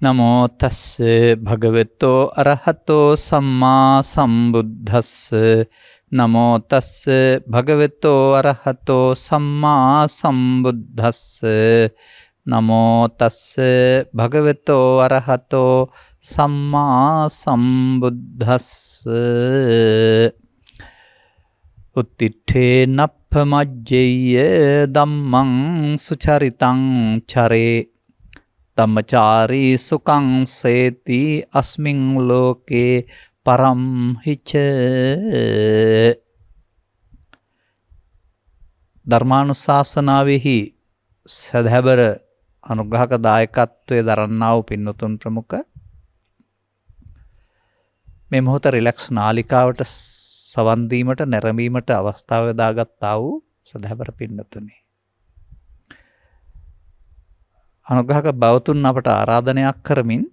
නමෝ තස්ස භගවතෝ අරහතෝ සම්මා සම්බුද්දස්ස නමෝ තස්ස භගවතෝ අරහතෝ සම්මා සම්බුද්දස්ස නමෝ තස්ස භගවතෝ අරහතෝ සම්මා සම්බුද්දස්ස උත්තිඨේ නප්පමජ්ජේය ධම්මං සුචරිතං චරේ ධම්මචාරී සුඛං සේති අස්මින් ලෝකේ පරම් හිච ධර්මානුශාසනාවෙහි සදහැබර අනුග්‍රහක දායකත්වයේ දරන්නා වූ පින්වතුන් ප්‍රමුඛ මේ මොහොත රිලැක්ස් නාලිකාවට සවන් දීමට නැරඹීමට අවස්ථාව දාගත්තා වූ සදහැබර පින්වතුනි අනුග්‍රහක බවතුන් අපට ආරාධනයක් කරමින්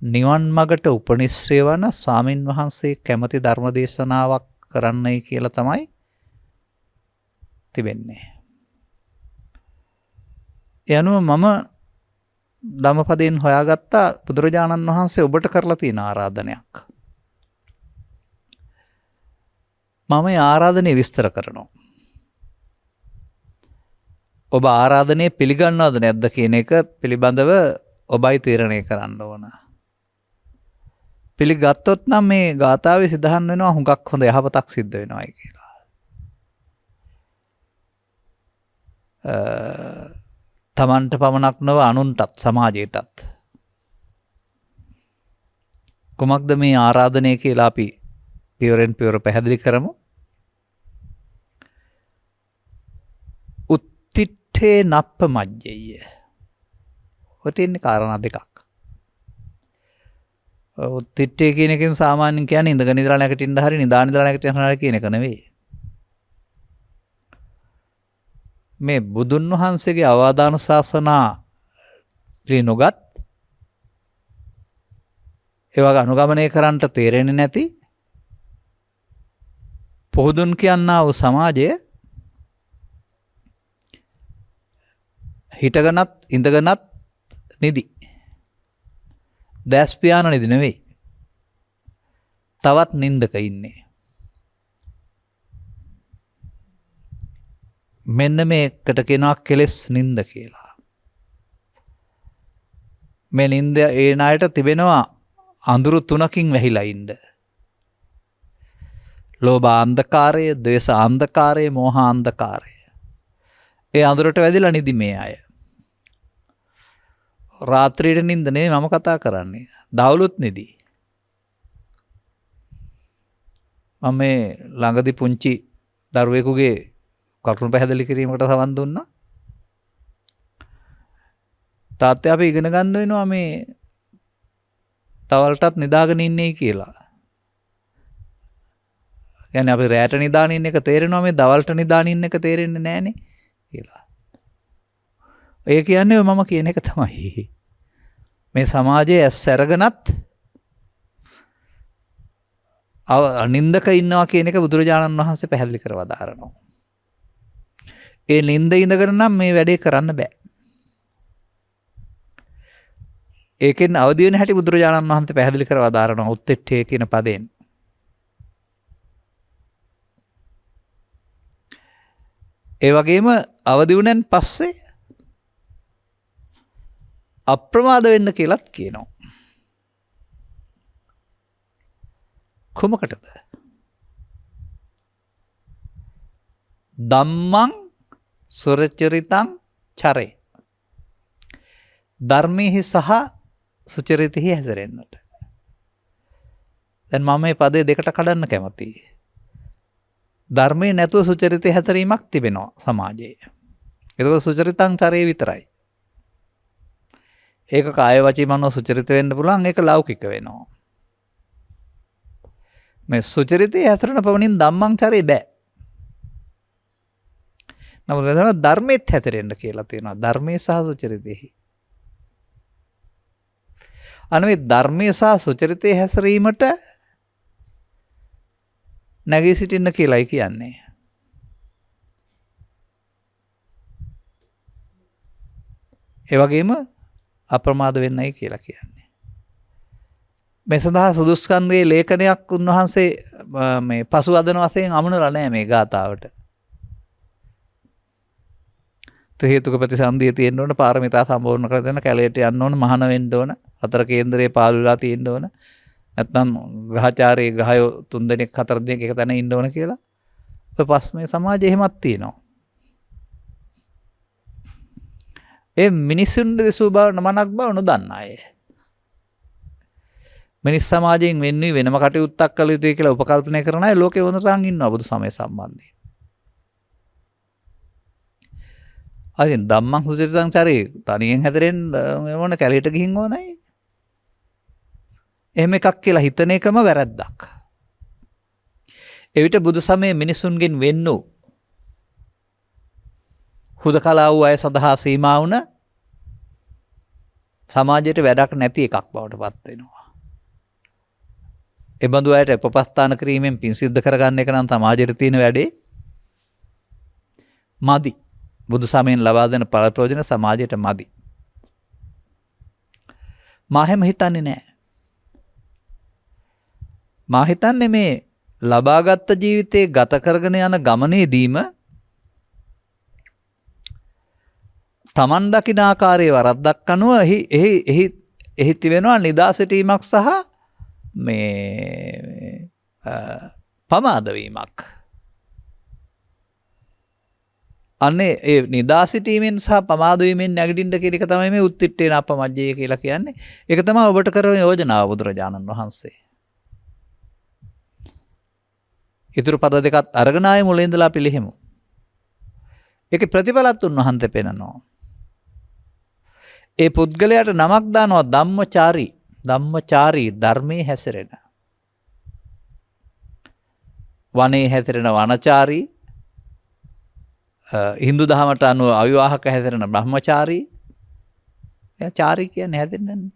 නිවන් මගට උපනිශ්‍රේ වන ස්වාමින් වහන්සේ කැමති ධර්ම දේශනාවක් කරන්නයි කියලා තමයි තිබෙන්නේ. ඒ අනුව මම ධම්මපදයෙන් හොයාගත්ත බුදුරජාණන් වහන්සේ ඔබට කරලා තියෙන ආරාධනයක්. මම මේ ආරාධනය විස්තර කරනවා. ඔබ ආරාධනය පිළිගන්නවද නැද්ද කියන එක පිළිබඳව ඔබයි තීරණය කරන්න ඕන. පිළිගත්තොත් නම් මේ ගාථාවේ සිදහන් වෙනවා හුඟක් හොඳ යහපතක් සිද්ධ වෙනවායි කියලා. තමන්ට පමණක් නොව අනුන්ටත් සමාජයටත්. කුමක්ද මේ ආරාධනය කියලා අපි පියවරෙන් පියවර පැහැදිලි කරමු. උත්තිඨේ නප්පමජ්ජේය. ඔය තියෙන කාරණා දෙකක්. උත්තිඨේ කියන එකෙන් සාමාන්‍යයෙන් කියන්නේ ඉඳගෙන ඉඳලා නැගිටින්න හරි නිදාන ඉඳලා නැගිටින්න හරි කියන එක නෙවෙයි. මේ බුදුන් වහන්සේගේ අවවාදානුශාසනා නුගත් ඒවා අනුගමනය කරන්නට තේරෙන්නේ නැති පොහුදුන් කියන්නා වූ සමාජය හිටගනත් ඉඳගනත් නිදි. දැස්පියාන නිදි නෙවෙයි. තවත් නින්දක ඉන්නේ. මෙන්න මේකට කියනවා කෙලෙස් නින්ද කියලා. මේ නින්ද ඒ ණයට තිබෙනවා අඳුරු තුනකින් වැහිලා ඉන්න. ලෝභ අන්ධකාරය, ද්වේෂ අන්ධකාරය, මෝහ අන්ධකාරය. ඒ අඳුරට වැදිලා නිදි මේ අය. රාත්‍රියට නින්ද නෙවෙයි මම කතා කරන්නේ. දවල්ුත් නිදි. මම මේ ළඟදී පුංචි දරුවෙකුගේ කරුණු පැහැදිලි කිරීමකට සවන් දුන්නා. තාත්තයා අපි ඉගෙන ගන්න වෙනවා මේ තවල්ටත් නිදාගෙන ඉන්නේ කියලා. කියන්නේ අපි රැට නිදාගෙන ඉන්න එක තේරෙනවා මේ දවල්ට නිදාගෙන ඉන්න එක තේරෙන්නේ නැහනේ කියලා. ඒ කියන්නේ මම කියන එක තමයි. මේ සමාජයේ ඇස් අරගෙනත් නින්දක ඉන්නවා කියන එක බුදුරජාණන් වහන්සේ පැහැදිලි කරව දාරනවා. ඒ නින්ද ඉඳගෙන නම් මේ වැඩේ කරන්න බෑ. ඒකෙන් අවදි වෙන හැටි බුදුරජාණන් වහන්සේ පැහැදිලි කරව දාරනවා උත්තිඨේ කියන පදයෙන්. ඒ වගේම අවදි වුණෙන් පස්සේ අප්‍රමාද වෙන්න කියලාත් කියනවා. කොමකටද? ධම්මං සුරචරිතං චරේ. ධර්මයේ සහ සුචරිතෙහි හැසිරෙන්නට. දැන් මම මේ පදේ දෙකට කඩන්න කැමතියි. ධර්මයේ නැතුව සුචරිතේ හැසිරීමක් තිබෙනවා සමාජයේ. ඒක සුචරිතං චරේ විතරයි. ඒක කාය වචී මනෝ සුචරිත වෙන්න පුළුවන්. ඒක ලෞකික වෙනවා. මේ සුචරිතේ හැසිරෙන පවණින් ධම්මං චරේ බෑ. නමුත් ධර්මෙත් හැසිරෙන්න කියලා තියෙනවා. ධර්මයේ සහ සුචරිතෙහි. අනේ ධර්මයේ සහ සුචරිතේ හැසිරීමට නැගී සිටින්න කියලායි කියන්නේ. ඒ වගේම අප්‍රමාද වෙන්නයි කියලා කියන්නේ. මේ සඳහා සුදුස්කන්ධයේ ලේඛනයක් උන්වහන්සේ මේ පසු අදන වශයෙන් අමුණලා නැහැ මේ ගාථාවට. හේතුක ප්‍රතිසන්දිය තියෙන්න ඕන, පාරමිතා සම්පූර්ණ කරගෙන කැලේට යන්න ඕන, මහාන වෙන්න ඕන, හතර කේන්දරේ පාළු වෙලා තියෙන්න ඕන. නැත්නම් ග්‍රහචාරී ග්‍රහයෝ 3 දෙනෙක් 4 දෙනෙක් එක තැන ඉන්න ඕන කියලා. ඔය පස්මේ සමාජයේ එහෙමත් තියෙනවා. ඒ මිනිසුන් දෙසූ බව නමනක් බව නොදන්න අය. මිනිස් සමාජයෙන් වෙන්නේ වෙනම කටයුත්තක් කළ යුතුයි කියලා උපකල්පනය කරන අය ලෝකේ වුණතරන් ඉන්නවා බුදු සමය සම්බන්ධයෙන්. අදින් ධම්මං සුචරිතං චරේ තනියෙන් හැදෙන්න මොන කැලේට ගිහින් ඕනයි. එහෙම එකක් කියලා හිතන එකම වැරද්දක්. එවිට බුදු සමයේ මිනිසුන්ගෙන් වෙන්නු හුදකලා වූ අය සඳහා සීමා වුණ සමාජයට වැඩක් නැති එකක් බවට පත් වෙනවා. එබඳු අයට උපස්ථාන කිරීමෙන් පින් සිද්ධ කරගන්න එක නම් සමාජයට තියෙන වැඩේ මදි. බුදු සමයෙන් ලබා දෙන ඵල ප්‍රයෝජන සමාජයට මදි. මා හැම හිතන්නේ නැහැ. මා හිතන්නේ මේ ලබාගත් ජීවිතේ ගත කරගෙන යන ගමනේදීම තමන් දකින ආකාරයේ වරද්දක් අනුව එහි තිබෙනවා නිදා සිටීමක් සහ මේ පමාද වීමක්. අනේ ඒ නිදා සිටීමෙන් සහ පමාද වීමෙන් නැගිටින්න කියන එක තමයි මේ උත්තිට්ඨේන අපමජ්ජය කියලා කියන්නේ. ඒක තමයි ඔබට කරන යෝජනාව බුදුරජාණන් වහන්සේ. ඉතුරු පද දෙකත් අරගෙන ආයේ මුලින් ඉඳලා පිළිහෙමු. ඒකේ ප්‍රතිඵලත් උන්වහන්සේ පෙන්නනවා. ඒ පුද්ගලයාට නමක් දානවා ධම්මචාරී. ධම්මචාරී ධර්මයේ හැසිරෙන. වනේ හැසිරෙන වනචාරී. හින්දු දහමට අනුව අවිවාහක හැසිරෙන බ්‍රහ්මචාරී. එයා චාරී කියන්නේ හැදෙන්නේ.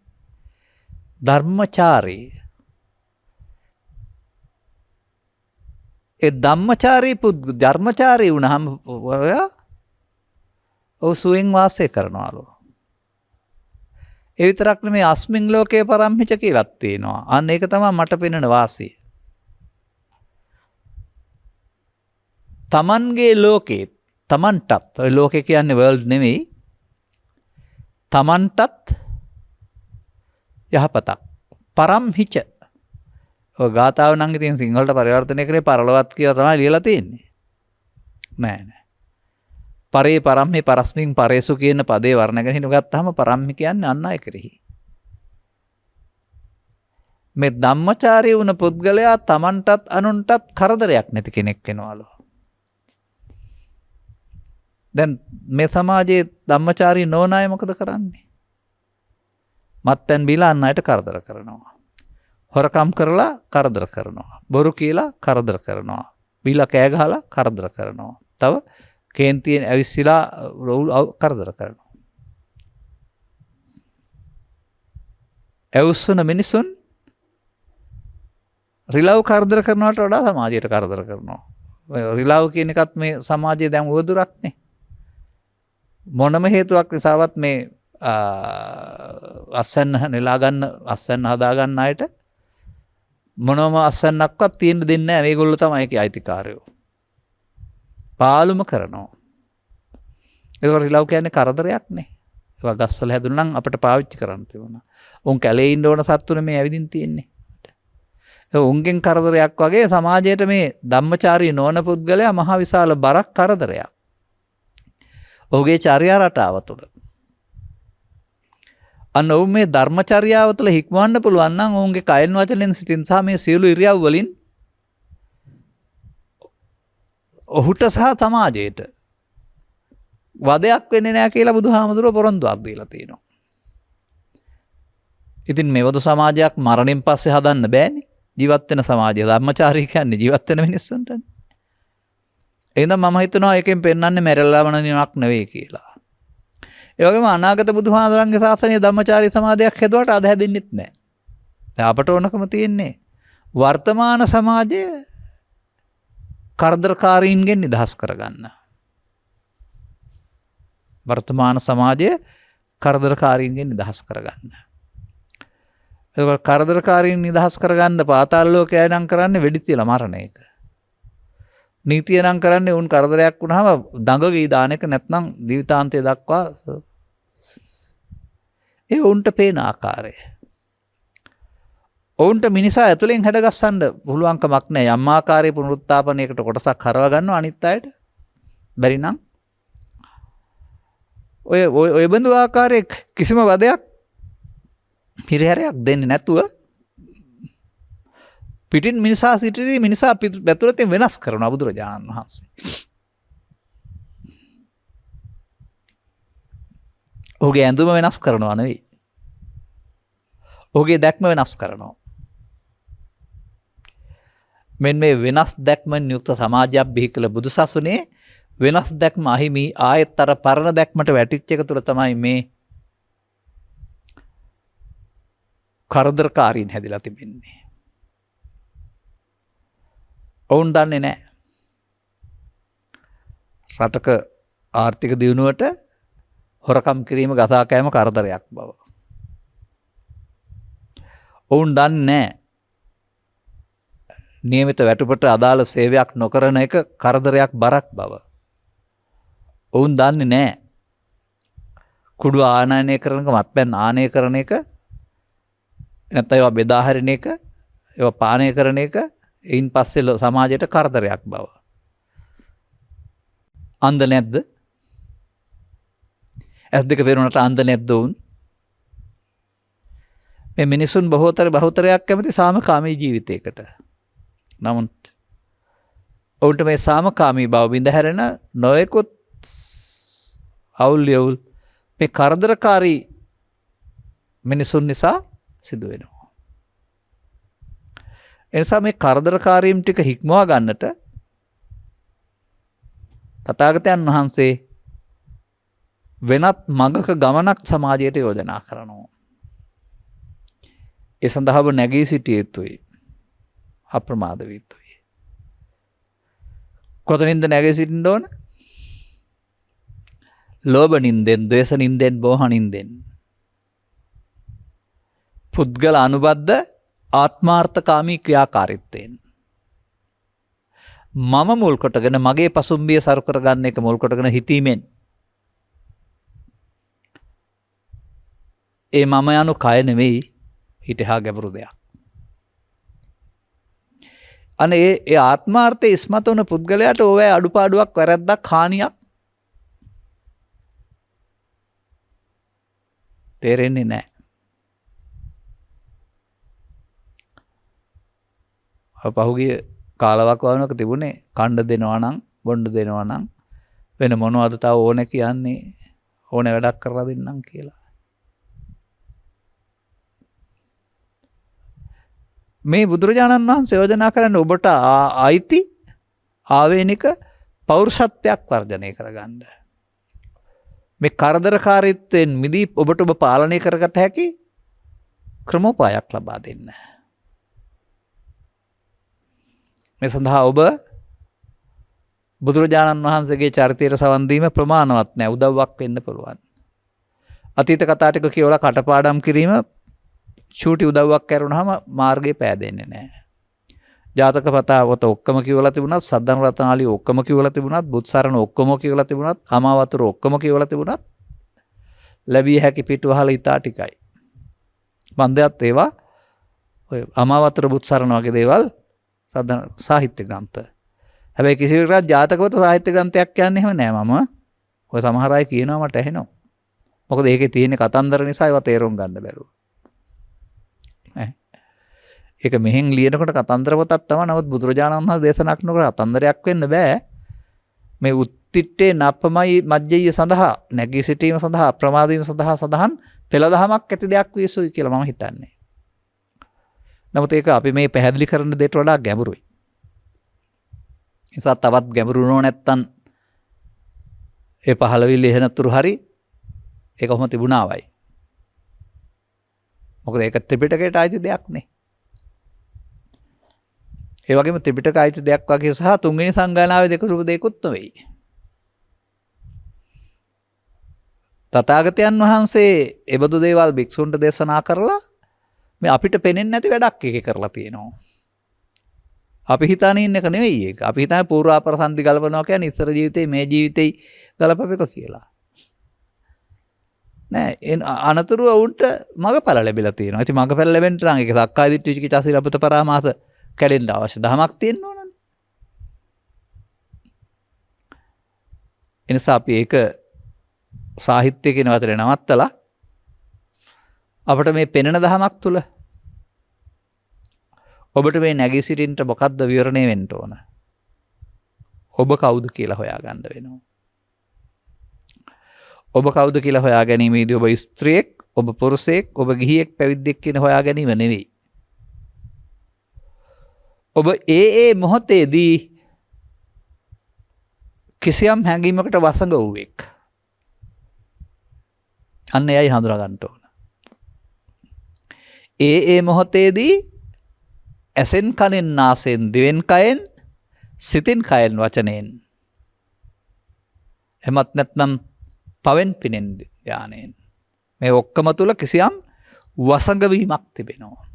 ධර්මචාරී. ඒ ධම්මචාරී ධර්මචාරී වුණාම ඔයා සුවෙන් වාසය කරනවලු. ඒ විතරක් නෙමෙයි අස්මින් ලෝකේ පරම්හිච කියලාත් තියෙනවා. අන්න ඒක තමයි මට පෙනෙන වාසිය. තමන්ගේ ලෝකේ තමන්ටත් ඔය ලෝකේ කියන්නේ වර්ල්ඩ් නෙමෙයි. තමන්ටත් යහපතක්. පරම්හිච. ඔය ගාතාව නම් ඉතින් සිංහලට පරිවර්තනය කරේ පරලොවත් කියලා තමයි ලියලා තියෙන්නේ. නෑ. පරේ පරම්හි පරස්මින් පරේසු කියන පදේ වර්ණගෙන හිනු ගත්තාම පරම්හි කියන්නේ අන් අය කෙරෙහි. මේ ධම්මචාරී වුණ පුද්ගලයා තමන්ටත් අනුන්ටත් කරදරයක් නැති කෙනෙක් වෙනවලු. දැන් මේ සමාජයේ ධම්මචාරී නොවන අය මොකද කරන්නේ? මත්පැන් බීලා අන් අයට කරදර කරනවා. හොරකම් කරලා කරදර කරනවා. බොරු කියලා කරදර කරනවා. බීලා කෑ ගහලා කරදර කරනවා. තව කේන්තියෙන් ඇවිස්සලා කරදර කරනවා. ඇවුස්සන මිනිසුන් රිලව් කරදර කරනවට වඩා සමාජයට කරදර කරනවා. රිලව් කියන එකත් මේ සමාජයේ දැන් උවදුරක්නේ. මොනම හේතුවක් නිසාවත් මේ අස්සන්න නෙලා ගන්න අස්සන්න හදා ගන්න අයට මොනම අස්සන්නක්වත් තියෙන්න දෙන්නේ නැහැ. මේගොල්ලෝ තමයි ඒකේ අයිතිකාරයෝ. පාලුම කරනවා. ඒක රිලව් කියන්නේ කරදරයක් නේ. ඒවා ගස්වල හැදුණා නම් අපිට පාවිච්චි කරන්න තිබුණා. උන් කැලේ ඉන්න ඕන සත්තුනේ මේ ඇවිදින් තියෙන්නේ. ඒ උන්ගෙන් කරදරයක් වගේ සමාජයට මේ ධම්මචාරී නොවන පුද්ගලයා මහ විශාල බරක් කරදරයක්. ඔහුගේ චර්යා රටාව තුළ. අන්න ඔවුන් මේ ධර්මචර්යාව තුළ හික්මවන්න පුළුවන් නම් ඔවුන්ගේ කයෙන් වචනෙන් සිතින් සහ මේ සියලු ඉරියව් වලින් ඔහුට සහ සමාජයට වදයක් වෙන්නේ නැහැ කියලා බුදුහාමුදුරුවෝ පොරොන්දුවක් දීලා තියෙනවා. ඉතින් මෙවදු සමාජයක් මරණයෙන් පස්සේ හදන්න බෑනේ. ජීවත් වෙන සමාජය ධර්මචාරී කියන්නේ ජීවත් වෙන මිනිස්සුන්ටනේ. එහෙනම් මම හිතනවා එකෙන් පෙන්වන්නේ මැරෙලා වන නිවක් නෙවෙයි කියලා. ඒ වගේම අනාගත බුදුහාඳුරන්ගේ ශාසනය ධම්මචාරී සමාජයක් හදුවට අද හැදෙන්නෙත් නැහැ. දැන් අපට ඕනකම තියෙන්නේ වර්තමාන සමාජය කරදරකාරීන්ගෙන් නිදහස් කරගන්න. වර්තමාන සමාජය කරදරකාරීන්ගෙන් නිදහස් කරගන්න. ඒක කරදරකාරීන් නිදහස් කරගන්න පාතාල ලෝකය නම් කරන්නේ වෙඩි තියලා මරණ එක. නීතිය නම් කරන්නේ උන් කරදරයක් වුණාම දඟගී දාන එක නැත්නම් ජීවිතාන්තය දක්වා ඒ උන්ට පේන ආකාරය. ඔවුන්ට මිනිසා ඇතුලෙන් හැඩගස්සන්න පුළුවන්කමක් නැහැ. යම් ආකාරයේ පුනරුත්ථාපනයකට කොටසක් හරව ගන්නවා අනිත් අයට. බැරි නම් ඔය බඳු ආකාරයේ කිසිම වදයක් හිරිහැරයක් දෙන්නේ නැතුව පිටින් මිනිසා සිටදී මිනිසා පැතුලෙන් වෙනස් කරනවා බුදුරජාණන් වහන්සේ. ඔහුගේ ඇඳුම වෙනස් කරනවා නෙවෙයි. ඔහුගේ දැක්ම වෙනස් කරනවා. මෙන්න මේ වෙනස් දැක්මෙන් යුක්ත සමාජයක් බිහි කළ බුදුසසුනේ වෙනස් දැක්ම අහිමි ආයෙත් අර පරණ දැක්මට වැටිච්ච එක තුළ තමයි මේ කරදරකාරීන් හැදිලා තිබෙන්නේ. ඔවුන් දන්නේ නැහැ. රටක ආර්ථික දියුණුවට හොරකම් කිරීම ගසා කෑම කරදරයක් බව. ඔවුන් දන්නේ නැහැ. නියමිත වැටුපට අදාළ සේවයක් නොකරන එක කරදරයක් බරක් බව. ඔවුන් දන්නේ නැහැ. කුඩු ආනයනය කරන එක මත්පැන් ආනය කරන එක නැත්නම් ඒවා බෙදා හරින එක ඒවා පානය කරන එක එයින් පස්සේ සමාජයට කරදරයක් බව. අන්ධ නැද්ද? ඇස් දෙක පෙරුණට අන්ධ නැද්ද උන්? මේ මිනිසුන් බහුතරයක් කැමති සාමකාමී ජීවිතයකට. නමුත් ඔවුන්ට මේ සාමකාමී බව බිඳ හැරෙන නොයෙකුත් අවුල් යවුල් මේ කරදරකාරී මිනිසුන් නිසා සිදු වෙනවා. එනිසා මේ කරදරකාරීම් ටික හික්මවා ගන්නට තථාගතයන් වහන්සේ වෙනත් මඟක ගමනක් සමාජයට යෝජනා කරනවා. ඒ සඳහා ඔබ නැගී සිටිය යුතුයි. අප්‍රමාද විය යුතුයි. කොතනින්ද නැගී සිටින්න ඕන? ලෝභ නින්දෙන්, ද්වේෂ නින්දෙන්, මෝහ නින්දෙන්. පුද්ගල අනුබද්ධ ආත්මාර්ථකාමී ක්‍රියාකාරීත්වයෙන්. මම මුල් කොටගෙන මගේ පසුම්බිය සරු කරගන්න එක මුල් කොටගෙන හිතීමෙන් ඒ මම යනු කය නෙවෙයි ඊට හා ගැඹුරු දෙයක්. අනේ ඒ ආත්මාර්ථයේ ඉස්මතු වන පුද්ගලයාට ඕවැ අඩුපාඩුවක් වැරද්දක් හානියක් තේරෙන්නේ නැහැ. පහුගිය කාලවක් වවනක තිබුණේ කණ්ඩ දෙනවා නම් බොණ්ඩ දෙනවා නම් වෙන මොනවද තව ඕනේ කියන්නේ ඕනේ වැඩක් කරලා දෙන්නම් කියලා. මේ බුදුරජාණන් වහන්සේ යෝජනා කරන්නේ ඔබට අයිති ආවේනික පෞරුෂත්වයක් වර්ධනය කරගන්න. මේ කරදරකාරීත්වයෙන් මිදී ඔබට ඔබ පාලනය කරගත හැකි ක්‍රමෝපායක් ලබා දෙන්න. මේ සඳහා ඔබ බුදුරජාණන් වහන්සේගේ චරිතයට සවන් දීම ප්‍රමාණවත් නැහැ. උදව්වක් වෙන්න පුළුවන්. අතීත කතා ටික කියවලා කටපාඩම් කිරීම චූටි උදව්වක් කරුණාම මාර්ගේ පෑදෙන්නේ නැහැ. ජාතක පතාවත ඔක්කොම කියවලා තිබුණත්, සද්ධර්ම රත්නාවලිය ඔක්කොම කියවලා තිබුණත්, බුත්සරණ ඔක්කොම කියවලා තිබුණත්, අමාවතුර ඔක්කොම කියවලා තිබුණත් ලැබිය හැකි පිටුවහල ඉතා ටිකයි. මන්දයත් ඒවා ඔය අමාවතුර බුත්සරණ වගේ දේවල් සාහිත්‍ය ග්‍රන්ථ. හැබැයි කිසිවෙකුට ජාතකවත සාහිත්‍ය ග්‍රන්ථයක් කියන්නේ එහෙම නෑ. මම ඔය සමහර අය කියනවා මට ඇහෙනවා. මොකද ඒකේ තියෙන කතන්දර නිසා ඒවා තේරුම් ගන්න බැරුව. ඒක මෙහෙන් ලියනකොට කතන්දර පොතක් තමයි. නමුත් බුදුරජාණන් වහන්සේ දේශනා කරනකොට කතන්දරයක් වෙන්න බෑ. මේ උත්තිට්ඨේ නප්පමයි මජ්ජය සඳහා නැගී සිටීම සඳහා අප්‍රමාද වීම සඳහා සඳහන් පෙළදහමක් ඇති දෙයක් විශ්සුයි කියලා මම හිතන්නේ. නමුත් ඒක අපි මේ පැහැදිලි කරන දෙයට වඩා ගැඹුරුයි. නිසා තවත් ගැඹුරු නෝ නැත්තම් ඒ පහළවිල්ල එහෙනතුරු හරි ඒක කොහොම තිබුණාවයි. මොකද ඒක ත්‍රිපිටකයට අයිති දෙයක් නේ. ඒ වගේම ත්‍රිපිටක අයිති දෙයක් වගේ සහ තුන්වෙනි සංගායනාවේ දෙක රූප දෙකුත් නෙවෙයි. තථාගතයන් වහන්සේ එබඳු දේවල් භික්ෂුන්ට දේශනා කරලා මේ අපිට පෙනෙන්නේ නැති වැඩක් එකේ කරලා තියෙනවා. අපි හිතානේ ඉන්න එක නෙවෙයි ඒක. අපි හිතන්නේ පූර්වාපර සංදි ගලපනවා කියන්නේ ඉස්සර ජීවිතේ මේ ජීවිතේ ගලපපෙක කියලා. නෑ අනතුරුව උන්ට මගපල ලැබිලා තියෙනවා. ඉතින් මගපල ලැබෙන්න නම් ඒක සක්කාය දිට්ඨි විචිකිච්ඡා සීලපත පරාමාස කැඩෙන්න අවශ්‍ය ධමයක් තියෙන්න ඕනනේ. එනිසා අපි ඒක සාහිත්‍ය කියන වචනේ නවත්තලා අපිට මේ පෙනෙන දහමක් තුල ඔබට මේ නැගී සිටින්න මොකද්ද විවරණය වෙන්න ඕන? ඔබ කවුද කියලා හොයාගන්න වෙනවා. ඔබ කවුද කියලා හොයා ගැනීමේදී ඔබ ස්ත්‍රියෙක්, ඔබ පුරුෂයෙක්, ඔබ ගිහියෙක්, පැවිද්දෙක් කියන හොයා ගැනීම නෙවෙයි. ඔබ ඒ මොහොතේදී කිසියම් හැඟීමකට වසඟ වූවෙක්. අන්න එයයි හඳුනා ගන්න ඕන. ඒ මොහොතේදී ඇසෙන් කනෙන් නාසයෙන් දිවෙන් කයෙන් සිතින් කයෙන් වචනයෙන් එමත් නැත්නම් පවෙන් පිනෙන් ඥානයෙන් මේ ඔක්කොම තුල කිසියම් වසඟ වීමක් තිබෙනවා.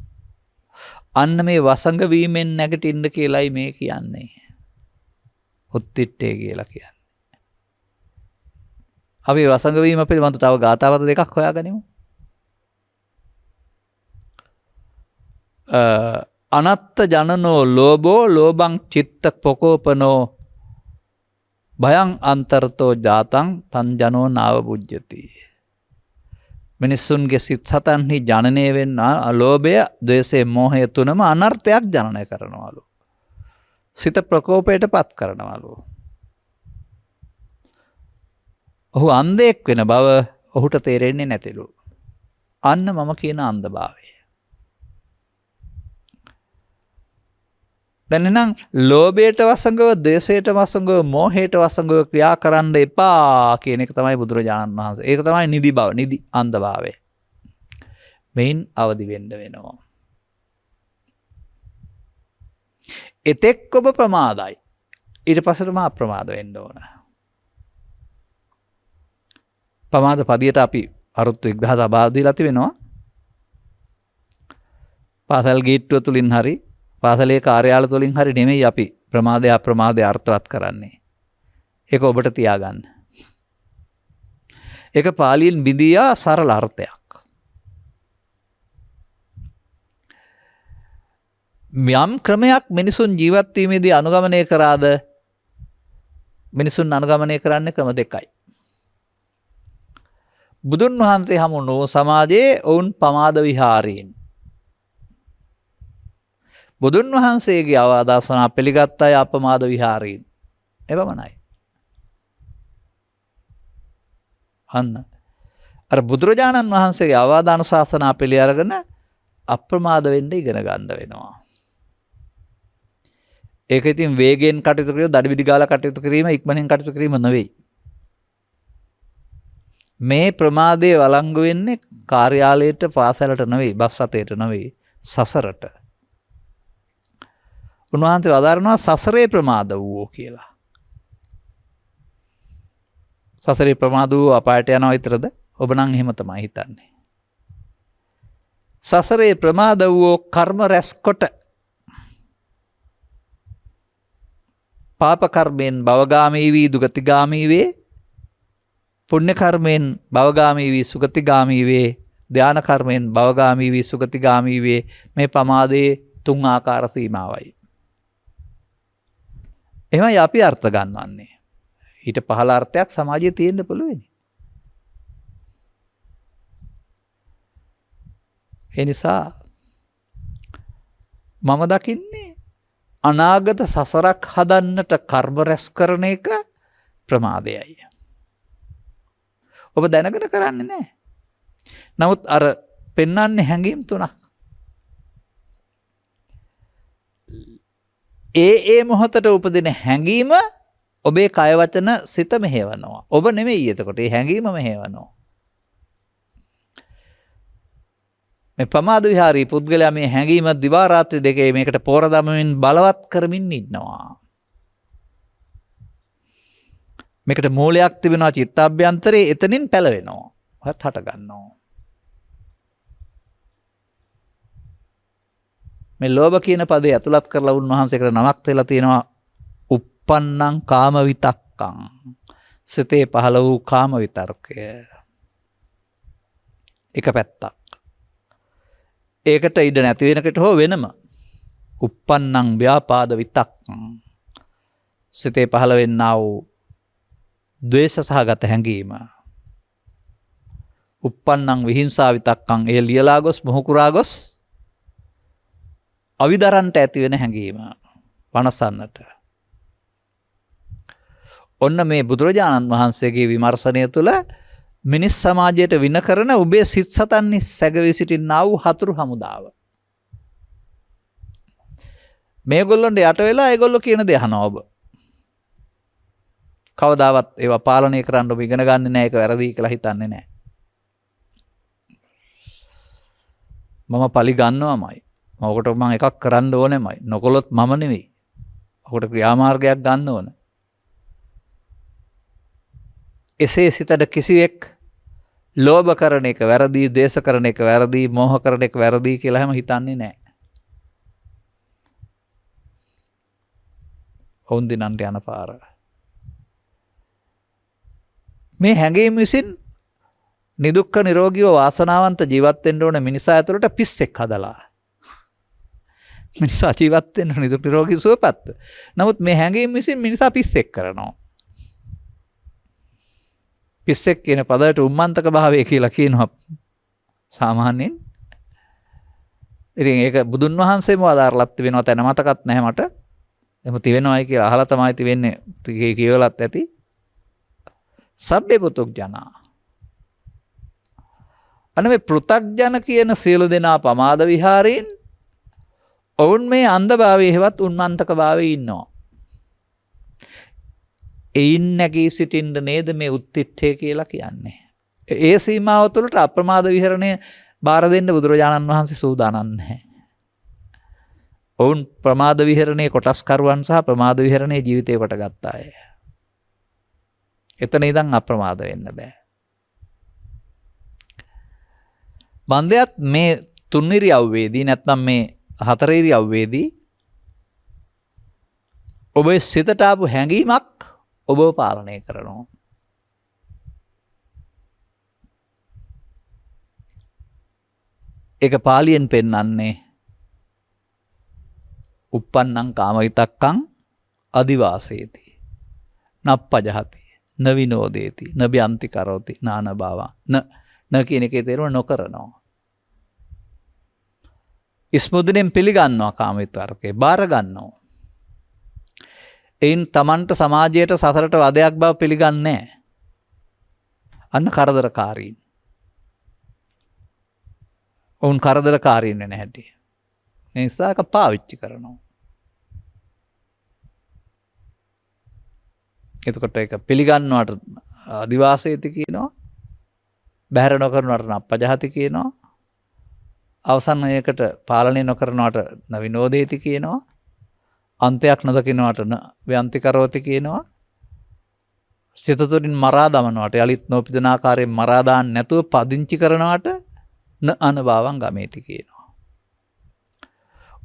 අන්න මේ වසඟ වීමෙන් නැගිටින්න කියලායි මේ කියන්නේ. උත්තිට්ඨේ කියලා කියන්නේ. අපි වසඟ වීම පිළිබඳව තව ගාථාවත දෙකක් හොයාගනිමු. අනත්ත ජනනෝ ලෝභෝ ලෝභං චිත්ත පොකෝපනෝ භයං අන්තරතෝ ජාතං තං ජනෝ නාව බුජ්ජති. මිනිසුන්ගේ සිත් සතන්හි ජනනය වෙන ලෝභය, ද්වේෂය, මෝහය තුනම අනර්ථයක් ජනනය කරනවලු. සිත ප්‍රකෝපයට පත් කරනවලු. ඔහු අන්ධයෙක් වෙන බව ඔහුට තේරෙන්නේ නැතිලු. අන්න මම කියන අන්ධභාවය. දැන් නම් ලෝභයට වසඟව, ද්වේෂයට වසඟව, මෝහයට වසඟව ක්‍රියා කරන්න එපා කියන එක තමයි බුදුරජාණන් වහන්සේ. ඒක තමයි නිදි බව, නිදි අන්ධභාවය. මෙයින් අවදි වෙන්න වෙනවා. එතෙක් ඔබ ප්‍රමාදයි. ඊට පස්සේ තමයි අප්‍රමාද වෙන්න ඕන. ප්‍රමාද පදියට අපි අරුත් විග්‍රහ සභාව දීලා තිබෙනවා. පාසල් ගේට්ටුව තුලින් හරි පාසලේ කාර්යාල තුලින් හරි නෙමෙයි අපි ප්‍රමාදය අප්‍රමාදය අර්ථවත් කරන්නේ. ඒක ඔබට තියාගන්න. ඒක පාලියෙන් බිඳියා සරල අර්ථයක්. යම් ක්‍රමයක් මිනිසුන් ජීවත් වීමේදී අනුගමනය කරාද මිනිසුන් අනුගමනය කරන්නේ ක්‍රම දෙකයි. බුදුන් වහන්සේ හමු නෝ සමාජයේ ඔවුන් පමාද විහාරීන්. බුදුන් වහන්සේගේ අවදාසනා පිළිගත් අය අපමාද විහාරීන්. එපමණයි. අන්න අර බුදුරජාණන් වහන්සේගේ අවදානුශාසනා පිළි අරගෙන අප්‍රමාද වෙන්න ඉගෙන ගන්න වෙනවා. ඒක ඉතින් වේගයෙන් කටයුතු කිරීම, දඩවිඩි ගාලා කටයුතු කිරීම, ඉක්මනින් කටයුතු කිරීම නෙවෙයි. මේ ප්‍රමාදයේ වළංගු වෙන්නේ කාර්යාලයට, පාසලට නෙවෙයි, බස් රථයට නෙවෙයි, සසරට. උන්වහන්සේ වදාරනවා සසරේ ප්‍රමාද වූ කියලා. සසරේ ප්‍රමාද වූ අපායට යනවා විතරද? ඔබ නම් එහෙම තමයි හිතන්නේ. සසරේ ප්‍රමාද වූ කර්ම රැස්කොට පාප කර්මෙන් භවගාමී වී දුගතිගාමී වේ, පුණ්‍ය කර්මෙන් භවගාමී වී සුගතිගාමී වේ, ධාන කර්මෙන් භවගාමී වී සුගතිගාමී වේ. මේ ප්‍රමාදයේ 3 ආකාර සීමාවයි. එහෙමයි අපි අර්ථ ගන්නවන්නේ. ඊට පහළ අර්ථයක් සමාජයේ තියෙන්න පුළුවන්. ඒ නිසා මම දකින්නේ අනාගත සසරක් හදන්නට කර්ම රැස් කරන එක ප්‍රමාදයයි. ඔබ දැනගෙන කරන්නේ නැහැ. නමුත් අර පෙන්වන්නේ හැඟීම් තුනක්. ඒ මොහොතට උපදින හැඟීම ඔබේ කය වචන සිත මෙහෙවනවා. ඔබ නෙමෙයි එතකොට. ඒ හැඟීම මෙහෙවනවා. මේ ප්‍රමාද විහාරී පුද්ගලයා මේ හැඟීම දිවා රාත්‍රී දෙකේ මේකට පෝර දමමින් බලවත් කරමින් ඉන්නවා. මේකට මූලයක් තිබෙනවා චිත්තාභ්‍යන්තරේ එතනින් පැලවෙනවා. හත් හට ගන්නවා. මේ ලෝභ කියන පදේ ඇතුළත් කරලා උන්වහන්සේකට නමක් දෙලා තියෙනවා uppannam කාම විතක්කං. සිතේ පහළ වූ කාම විතර්කය. එක පැත්තක්. ඒකට ඉඩ නැති වෙනකට හෝ වෙනම uppannam ව්‍යාපාද විතක්කං. සිතේ පහළ වෙන්නා වූ ද්වේෂ සහගත හැඟීම. uppannam විහිංසා විතක්කං. එය ලියලා ගොස් මොහු කුරා ගොස් අවිදරන්ට ඇති වෙන හැඟීම වනසන්නට. ඔන්න මේ බුදුරජාණන් වහන්සේගේ විමර්ශනය තුළ මිනිස් සමාජයට වින කරන ඔබේ සිත් සතන්නේ සැගවී සිටින්නා වූ හතුරු හමුදාව. මේගොල්ලොන්ට යට වෙලා ඒගොල්ලෝ කියන දේ අහනවා ඔබ. කවදාවත් ඒවා පාලනය කරන්න ඔබ ඉගෙන ගන්නේ නැහැ. ඒක වැරදි කියලා හිතන්නේ නැහැ. මම පලි ගන්නවමයි. ඔකට මම එකක් කරන්න ඕනෙමයි. නොකොලොත් මම නෙවෙයි. ඔකට ක්‍රියාමාර්ගයක් ගන්න ඕන. එසේ සිතට කිසිවෙක් ලෝභ කරන එක වැරදි, දේශ කරන එක වැරදි, මෝහ කරන එක වැරදි කියලා හැම හිතන්නේ නැහැ. ඔවුන් දිනන්ට යන පාර. මේ හැඟීම් විසින් නිදුක්ඛ නිරෝගීව වාසනාවන්ත ජීවත් වෙන්න ඕන මිනිසා ඇතුළට පිස්සෙක් හදලා. මිනිසා ජීවත් වෙන්න නිදුක් නිරෝගී සුවපත්. නමුත් මේ හැඟීම් විසින් මිනිසා පිස්සෙක් කරනවා. පිස්සෙක් කියන පදයට උම්මන්තක භාවය කියලා කියනවා සාමාන්‍යයෙන්. ඉතින් ඒක බුදුන් වහන්සේම වදාරලත් වෙනවා තැන මතකත් නැහැ මට. එහෙම තිවෙනවයි කියලා අහලා තමයි තිවෙන්නේ කියවලත් ඇති. සබ්බේ පුතුග්ජනා. අන්න මේ පෘථග්ජන කියන සියලු දෙනා පමාද විහාරයෙන් ඔවුන් මේ අන්ධභාවයේ හෙවත් උන්මන්තක භාවයේ ඉන්නවා. එයින් නැගී සිටින්න නේද මේ උත්තිට්ඨය කියලා කියන්නේ. ඒ සීමාව තුළට අප්‍රමාද විහරණය බාර දෙන්න බුදුරජාණන් වහන්සේ සූදානම් නැහැ. ඔවුන් ප්‍රමාද විහරණයේ කොටස්කරුවන් සහ ප්‍රමාද විහරණයේ ජීවිතේ කොට ගත්ත අය. එතන ඉඳන් අප්‍රමාද වෙන්න බෑ. බන්දයත් මේ තුන් ඉරියව්වේදී නැත්නම් මේ හතර ඉරියව්වේදී ඔබේ සිතට ආපු හැඟීමක් ඔබව පාලනය කරනවා. ඒක පාලියෙන් පෙන්වන්නේ uppannam කාම විතක්කං අදිවාසේති නප්පජහති නවිනෝදේති නබ්‍යන්ති කරෝති නාන භාවා න කියන එකේ තේරුම නොකරනවා. ඉස්මුදුනෙන් පිළිගන්නවා කාම විතර්කේ බාර ගන්නවා. එයින් තමන්ට සමාජයට සසරට වදයක් බව පිළිගන්නේ නැහැ. අන්න කරදරකාරීන්. ඔවුන් කරදරකාරීන් වෙන හැටි. ඒ නිසා ඒක පාවිච්චි කරනවා. එතකොට ඒක පිළිගන්නවට අදිවාසීති කියනවා. බැහැර නොකරනවට නප්පජහති කියනවා. අවසානයකට පාලනය නොකරනවට නවිනෝදේති කියනවා. අන්තයක් නොදකින්නවට ව්‍යන්ති කරෝති කියනවා. සිත තුළින් මරා දමනවට යලිත් නොපිදෙන ආකාරයෙන් මරා දාන්න නැතුව පදිංචි කරනවට න අනභවං ගමේති කියනවා.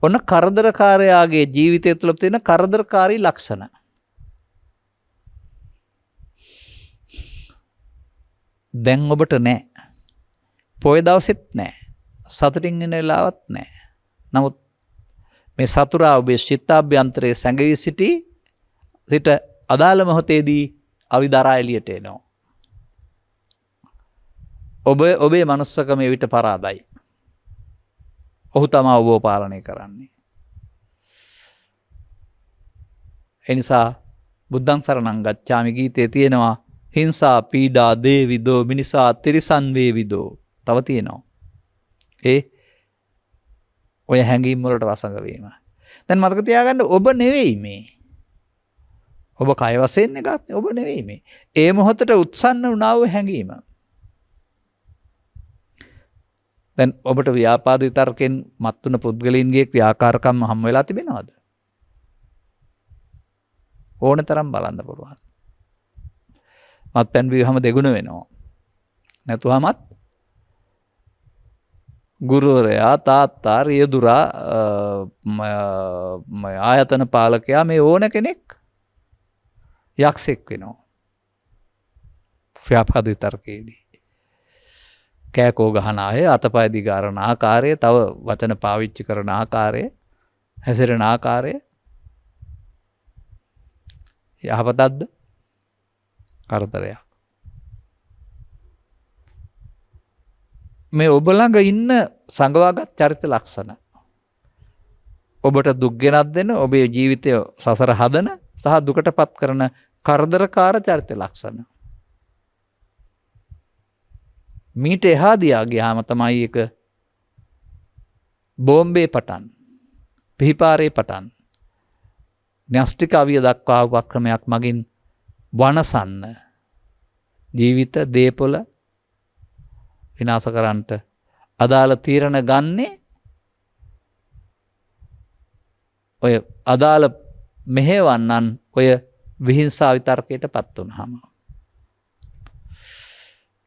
ඔන්න කරදරකාරයාගේ ජීවිතය තුළ තියෙන කරදරකාරී ලක්ෂණ. දැන් ඔබට නැහැ. පොය දවසෙත් නැහැ. සතුටින් ඉන්න වෙලාවත් නැහැ. නමුත් මේ සතුරා ඔබේ චිත්තාභ්‍යන්තරයේ සැඟවී සිට අදාළ මොහොතේදී අවිදරා එළියට එනවා. ඔබේ මනුස්සකම එවිට පරාදයි. ඔහු තමයි ඔබව පාලනය කරන්නේ. ඒ නිසා බුද්ධං සරණං ගච්ඡාමි ගීතයේ තියෙනවා හිංසා පීඩා දේවිදෝ මිනිසා තිරිසන් වේවිදෝ. තව තියෙනවා. ඔය හැඟීම් වලට වසඟ වීම. දැන් මතක තියාගන්න ඔබ නෙවෙයි මේ. ඔබ කය වශයෙන් ගත්තේ ඔබ නෙවෙයි මේ. ඒ මොහොතට උත්සන්න වුණා වූ හැඟීම. දැන් ඔබට ව්‍යාපාද විතර්කෙන් මත්තුන පුද්ගලයන්ගේ ක්‍රියාකාරකම් හම් වෙලා තිබෙනවද? ඕන තරම් බලන්න පුළුවන්. මත්පැන් බීවහම දෙගුණ වෙනවා. නැතුවමත් ගුරුවරයා තාත්තා රියදුරා ආයතන පාලකයා මේ ඕන කෙනෙක් යක්ෂෙක් වෙනවා. ව්‍යාපාද විතර්කයේදී කෑකෝ ගහන අය අතපය දිගාරන ආකාරය, තව වචන පාවිච්චි කරන ආකාරය, හැසිරෙන ආකාරය යහපතක්ද කරදරයක්? මේ ඔබ ළඟ ඉන්න සංගවාගත් චරිත ලක්ෂණ ඔබට දුක් ගෙනත් දෙන, ඔබේ ජීවිතය සසර හදන සහ දුකටපත් කරන කරදරකාර චරිත ලක්ෂණ. මීට එහා දියා ගියාම තමයි එක බෝම්බේ පටන්, පිහිපාරේ පටන්, න්‍යෂ්ටික අවිය දක්වා උපක්‍රමයක් මගින් වනසන්න, ජීවිත දේපොළ විනාශ කරන්නට අදාළ තීරණ ගන්නේ ඔය අදාළ මෙහෙවන්නන් ඔය විහිංසා විතර්කයට පත් වුණාම.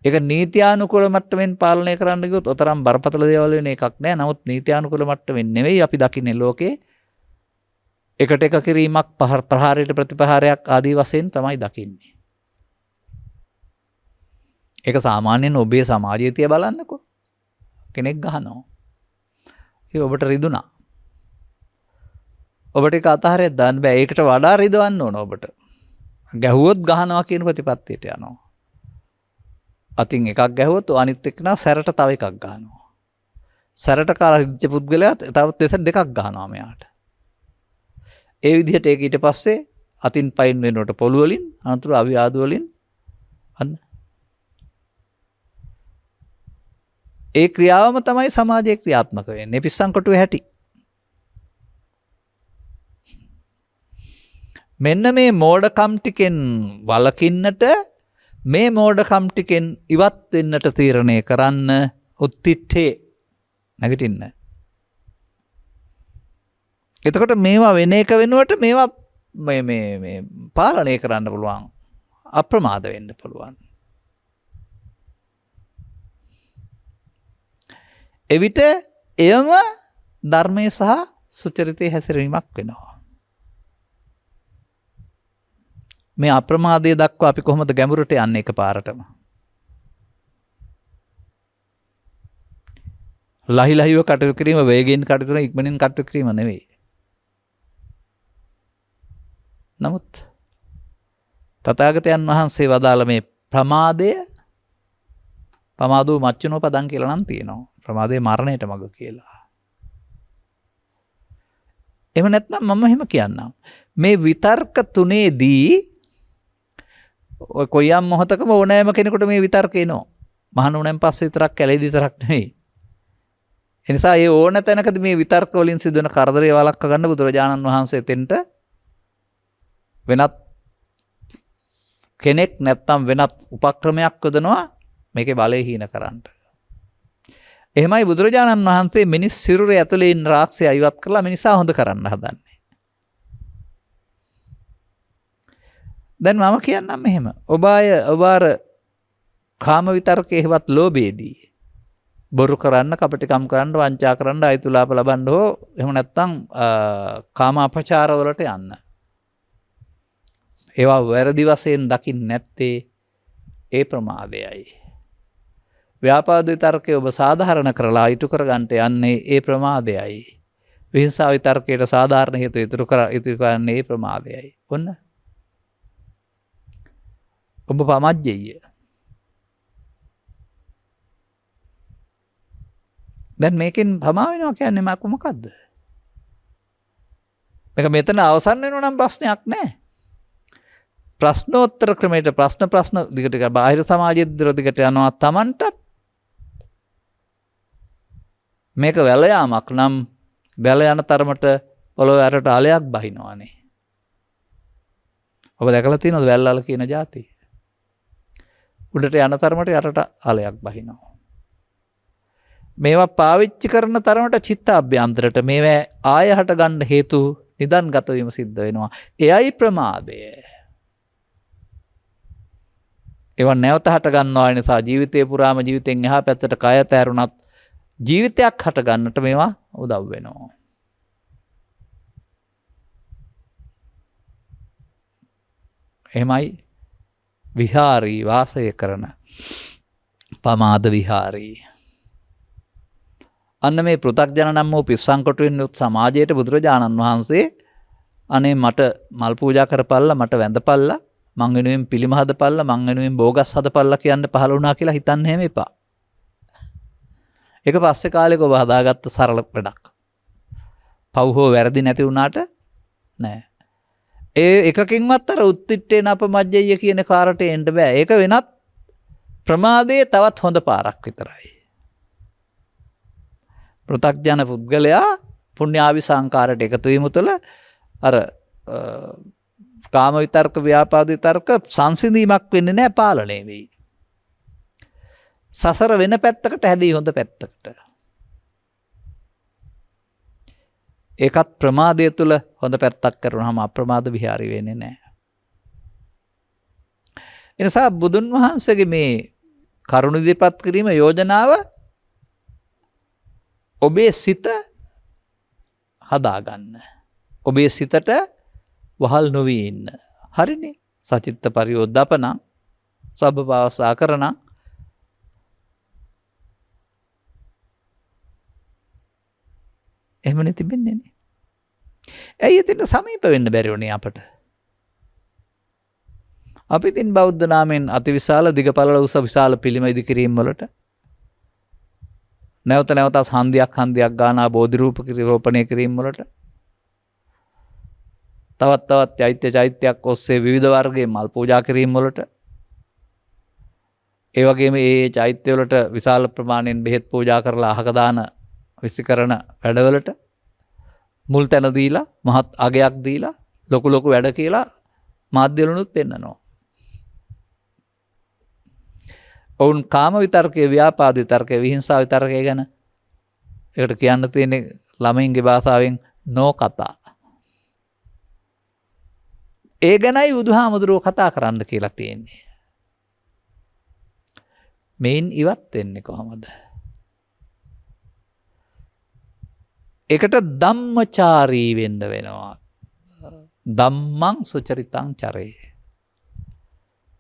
ඒක නීත්‍යානුකූල මට්ටමින් පාලනය කරන්න ගියොත් ඔතරම් බරපතල දේවල් වෙන එකක් නෑ. නමුත් නීත්‍යානුකූල මට්ටමින් නෙවෙයි අපි දකින්නේ ලෝකේ එකට එක කිරීමක්, ප්‍රහාරයට ප්‍රතිපහාරයක් ආදී වශයෙන් තමයි දකින්නේ. ඒක සාමාන්‍යයෙන් ඔබේ සමාජයේ තිය බලන්නකෝ. කෙනෙක් ගහනවා. ඒ ඔබට රිදුනා. ඔබට ඒක අතහරින්න දාන්න බෑ. ඒකට වඩා රිදවන්න ඕන ඔබට. ගැහුවොත් ගහනවා කියන ප්‍රතිපත්තියට යනවා. අතින් එකක් ගැහුවොත් අනිත් එක්කන සැරට තව එකක් ගහනවා. සැරට කාලා රිච්ච පුද්ගලයා තව දෙකක් ගහනවා මෙයාට. ඒ විදිහට ඒක ඊට පස්සේ අතින් පයින් වෙනකොට පොළු වලින්, අනතුරු අවියාදු වලින් අන්න ඒ ක්‍රියාවම තමයි සමාජයේ ක්‍රියාත්මක වෙන්නේ. පිස්සන් කොටුවේ හැටි. මෙන්න මේ මෝඩකම් ටිකෙන් වළකින්නට, මේ මෝඩකම් ටිකෙන් ඉවත් වෙන්නට තීරණය කරන්න උත්තිට්ඨේ නැගිටින්න. එතකොට මේවා වෙන එක වෙනුවට මේවා මේ පාලනය කරන්න පුළුවන්. අප්‍රමාද වෙන්න පුළුවන්. එවිට එයම ධර්මයේ සහ සුචරිතයේ හැසිරීමක් වෙනවා. මේ අප්‍රමාදයේ දක්වා අපි කොහොමද ගැඹුරට යන්නේ එකපාරටම? ලහි ලහිව කටයුතු කිරීම, වේගයෙන් කටයුතු කරන, ඉක්මනින් කටයුතු කිරීම නෙවෙයි. නමුත් තථාගතයන් වහන්සේ වදාළ මේ ප්‍රමාදය, ප්‍රමාදෝ මච්චනෝ පදං කියලා නම් තියෙනවා. ප්‍රමාදයේ මරණයට මඟ කියලා. එහෙම නැත්නම් මම එහෙම කියන්නම්. මේ විතර්ක තුනේදී ඔය කොයියම් මොහතකම ඕනෑම කෙනෙකුට මේ විතර්ක එනවා. මහාන උණෙන් පස්සේ විතරක් කැලේදී විතරක් නෙවෙයි. ඒ නිසා මේ ඕන තැනකදී මේ විතර්ක වලින් සිදුවන කරදරේ වළක්ව ගන්න බුදුරජාණන් වහන්සේ තෙන්ට වෙනත් කෙනෙක් නැත්නම් වෙනත් උපක්‍රමයක් යොදනවා මේකේ බලය හීන කරන්න. එහෙමයි බුදුරජාණන් වහන්සේ මිනිස් සිරුරේ ඇතුලේ ඉන්න රාක්ෂය අයිවත් කරලා මිනිසා හොඳ කරන්න හදන්නේ. දැන් මම කියන්නම් මෙහෙම. ඔබ අර කාම විතර්කයේවත් ලෝභයේදී බොරු කරන්න, කපටිකම් කරන්න, වංචා කරන්න, අයිතුලාප ලබන්න හෝ එහෙම නැත්නම් කාම අපචාර වලට යන්න. ඒවා වැරදි වශයෙන් දකින්න නැත්තේ ඒ ප්‍රමාදයයි. ව්‍යාපාද විතර්කය ඔබ සාධාරණ කරලා ඉටු කරගන්නට යන්නේ ඒ ප්‍රමාදයයි. විහිංසා විතර්කයට සාධාරණ හේතු ඉතුරු කරන්නේ ඒ ප්‍රමාදයයි. ඔන්න. ඔබ පමජ්ජෙය. දැන් මේකෙන් පමා වෙනවා කියන්නේ මොකක්ද? මේක මෙතන අවසන් වෙනවා නම් ප්‍රශ්නයක් නැහැ. ප්‍රශ්නෝත්තර ක්‍රමයට ප්‍රශ්න දිගට බාහිර සමාජයේ දිගට යනවා. Tamanටත් මේක වැල යාමක් නම් වැල යන තරමට පොළොවේ අරට අලයක් බහිනවානේ. ඔබ දැකලා තියෙනවද වැල් අල කියන જાතිය? උඩට යන තරමට යටට අලයක් බහිනවා. මේවා පාවිච්චි කරන තරමට චිත්තාභ්‍යන්තරට මේවා ආය හට ගන්න හේතු නිදන්ගත වීම සිද්ධ වෙනවා. එයයි ප්‍රමාදය. ඒවා නැවත හට ගන්නවා නිසා ජීවිතේ පුරාම ජීවිතෙන් එහා පැත්තට කය තැරුණත් ජීවිතයක් හට ගන්නට මේවා උදව් වෙනවා. එහෙමයි විහාරී වාසය කරන පමාද විහාරී. අන්න මේ පෘථග්ජන නම් වූ පිස්සන්කොටුවෙන් යුත් සමාජයට බුදුරජාණන් වහන්සේ අනේ මට මල් පූජා කරපල්ලා මට වැඳපල්ලා මං වෙනුවෙන් පිළිම හදපල්ලා මං වෙනුවෙන් බෝගස් හදපල්ලා කියන්න පහළ වුණා කියලා හිතන්න හැම එපා. ඒක පස්සේ කාලෙක ඔබ හදාගත්ත සරල වැඩක්. පව් හෝ වැරදි නැති වුණාට නෑ. ඒ එකකින්වත් අර උත්තිට්ඨේන අපමජ්ජය කියන කාරට එන්න බෑ. ඒක වෙනත් ප්‍රමාදයේ තවත් හොඳ පාරක් විතරයි. පෘථග්ජන පුද්ගලයා පුණ්‍යාවි සංකාරයට එකතු වීම තුළ අර කාම විතර්ක ව්‍යාපාද විතර්ක සංසිඳීමක් වෙන්නේ නැහැ, පාලනය වෙයි. සසර වෙන පැත්තකට හැදී හොඳ පැත්තකට. ඒකත් ප්‍රමාදය තුළ හොඳ පැත්තක් කරනවාම අප්‍රමාද විහාරි වෙන්නේ නැහැ. එනිසා බුදුන් වහන්සේගේ මේ කරුණ ඉදිරිපත් කිරීම යෝජනාව ඔබේ සිත හදාගන්න. ඔබේ සිතට වහල් නොවී ඉන්න. හරිනේ. සචිත්ත පරියෝද්දපන සබ්බපාවසා කරන එහෙමනේ තිබෙන්නේ නේ. ඇයි ඉතින් සමීප වෙන්න බැරි වුණේ අපට? අපි ඉතින් බෞද්ධ නාමයෙන් අතිවිශාල දිගපළල උස විශාල පිළිම ඉදිකිරීම වලට නැවත නැවතත් හන්දියක් ගානා බෝධි රූප රෝපණය කිරීම වලට තවත් චෛත්‍යයක් ඔස්සේ විවිධ වර්ගයේ මල් පූජා කිරීම වලට ඒ වගේම ඒ චෛත්‍ය වලට විශාල ප්‍රමාණයෙන් බෙහෙත් පූජා කරලා අහක දාන විසිකරන වැඩවලට මුල් තැන දීලා මහත් අගයක් දීලා ලොකු වැඩ කියලා මාධ්‍ය වලුනුත් පෙන්නනවා. ඔවුන් කාම විතර්කයේ ව්‍යාපාද විතර්කයේ විහිංසාව විතර්කයේ ගැන ඒකට කියන්න තියෙන්නේ ළමයින්ගේ භාෂාවෙන් නෝ කතා. ඒ ගැනයි බුදුහාමුදුරුවෝ කතා කරන්න කියලා තියෙන්නේ. මේන් ඉවත් වෙන්නේ කොහොමද? ඒකට ධම්මචාරී වෙන්න වෙනවා. ධම්මං සුචරිතං චරේ.